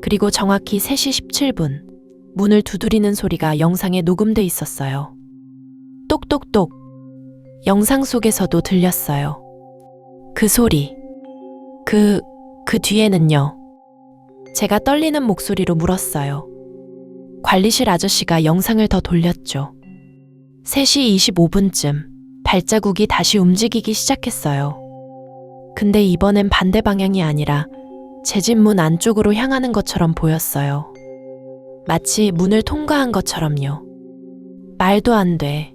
그리고 정확히 3시 17분, 문을 두드리는 소리가 영상에 녹음돼 있었어요. 똑똑똑. 영상 속에서도 들렸어요. 그 소리. 그 뒤에는요. 제가 떨리는 목소리로 물었어요. 관리실 아저씨가 영상을 더 돌렸죠. 3시 25분쯤 발자국이 다시 움직이기 시작했어요. 근데 이번엔 반대 방향이 아니라 제 집 문 안쪽으로 향하는 것처럼 보였어요. 마치 문을 통과한 것처럼요. 말도 안 돼.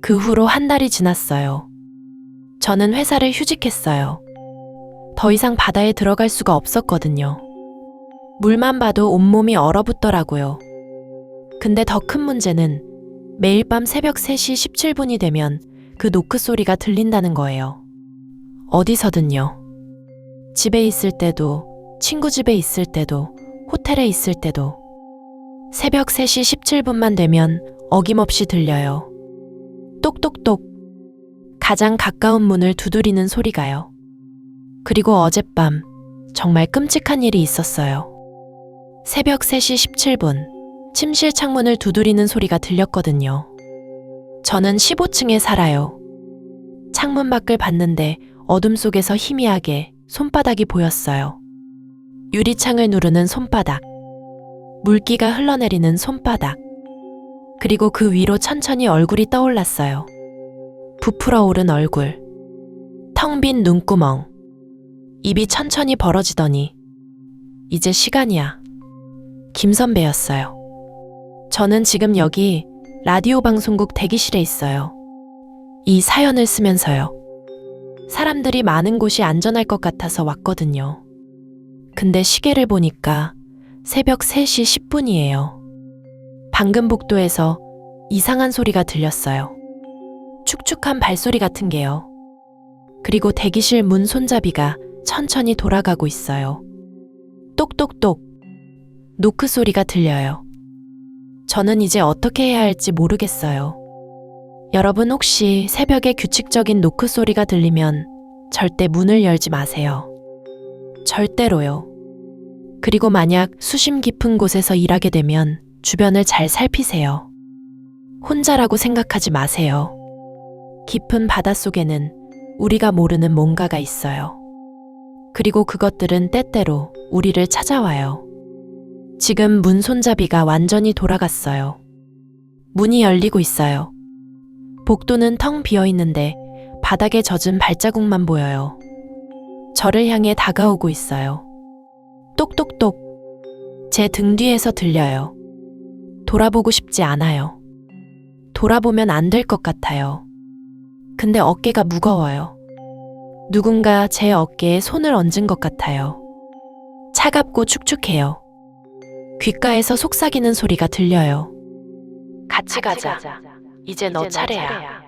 그 후로 한 달이 지났어요. 저는 회사를 휴직했어요. 더 이상 바다에 들어갈 수가 없었거든요. 물만 봐도 온몸이 얼어붙더라고요. 근데 더 큰 문제는 매일 밤 새벽 3시 17분이 되면 그 노크 소리가 들린다는 거예요. 어디서든요. 집에 있을 때도, 친구 집에 있을 때도, 호텔에 있을 때도. 새벽 3시 17분만 되면 어김없이 들려요. 똑똑똑. 가장 가까운 문을 두드리는 소리가요. 그리고 어젯밤 정말 끔찍한 일이 있었어요. 새벽 3시 17분 침실 창문을 두드리는 소리가 들렸거든요. 저는 15층에 살아요. 창문 밖을 봤는데 어둠 속에서 희미하게 손바닥이 보였어요. 유리창을 누르는 손바닥. 물기가 흘러내리는 손바닥. 그리고 그 위로 천천히 얼굴이 떠올랐어요. 부풀어 오른 얼굴. 텅 빈 눈구멍. 입이 천천히 벌어지더니 이제 시간이야. 김 선배였어요. 저는 지금 여기 라디오 방송국 대기실에 있어요. 이 사연을 쓰면서요. 사람들이 많은 곳이 안전할 것 같아서 왔거든요. 근데 시계를 보니까 새벽 3시 10분이에요. 방금 복도에서 이상한 소리가 들렸어요. 축축한 발소리 같은 게요. 그리고 대기실 문 손잡이가 천천히 돌아가고 있어요. 똑똑똑. 노크 소리가 들려요. 저는 이제 어떻게 해야 할지 모르겠어요. 여러분 혹시 새벽에 규칙적인 노크 소리가 들리면 절대 문을 열지 마세요. 절대로요. 그리고 만약 수심 깊은 곳에서 일하게 되면 주변을 잘 살피세요. 혼자라고 생각하지 마세요. 깊은 바닷속에는 우리가 모르는 뭔가가 있어요. 그리고 그것들은 때때로 우리를 찾아와요. 지금 문 손잡이가 완전히 돌아갔어요. 문이 열리고 있어요. 복도는 텅 비어 있는데 바닥에 젖은 발자국만 보여요. 저를 향해 다가오고 있어요. 똑똑똑. 제 등 뒤에서 들려요. 돌아보고 싶지 않아요. 돌아보면 안 될 것 같아요. 근데 어깨가 무거워요. 누군가 제 어깨에 손을 얹은 것 같아요. 차갑고 축축해요. 귓가에서 속삭이는 소리가 들려요. 같이 가자. 이제 너 차례야.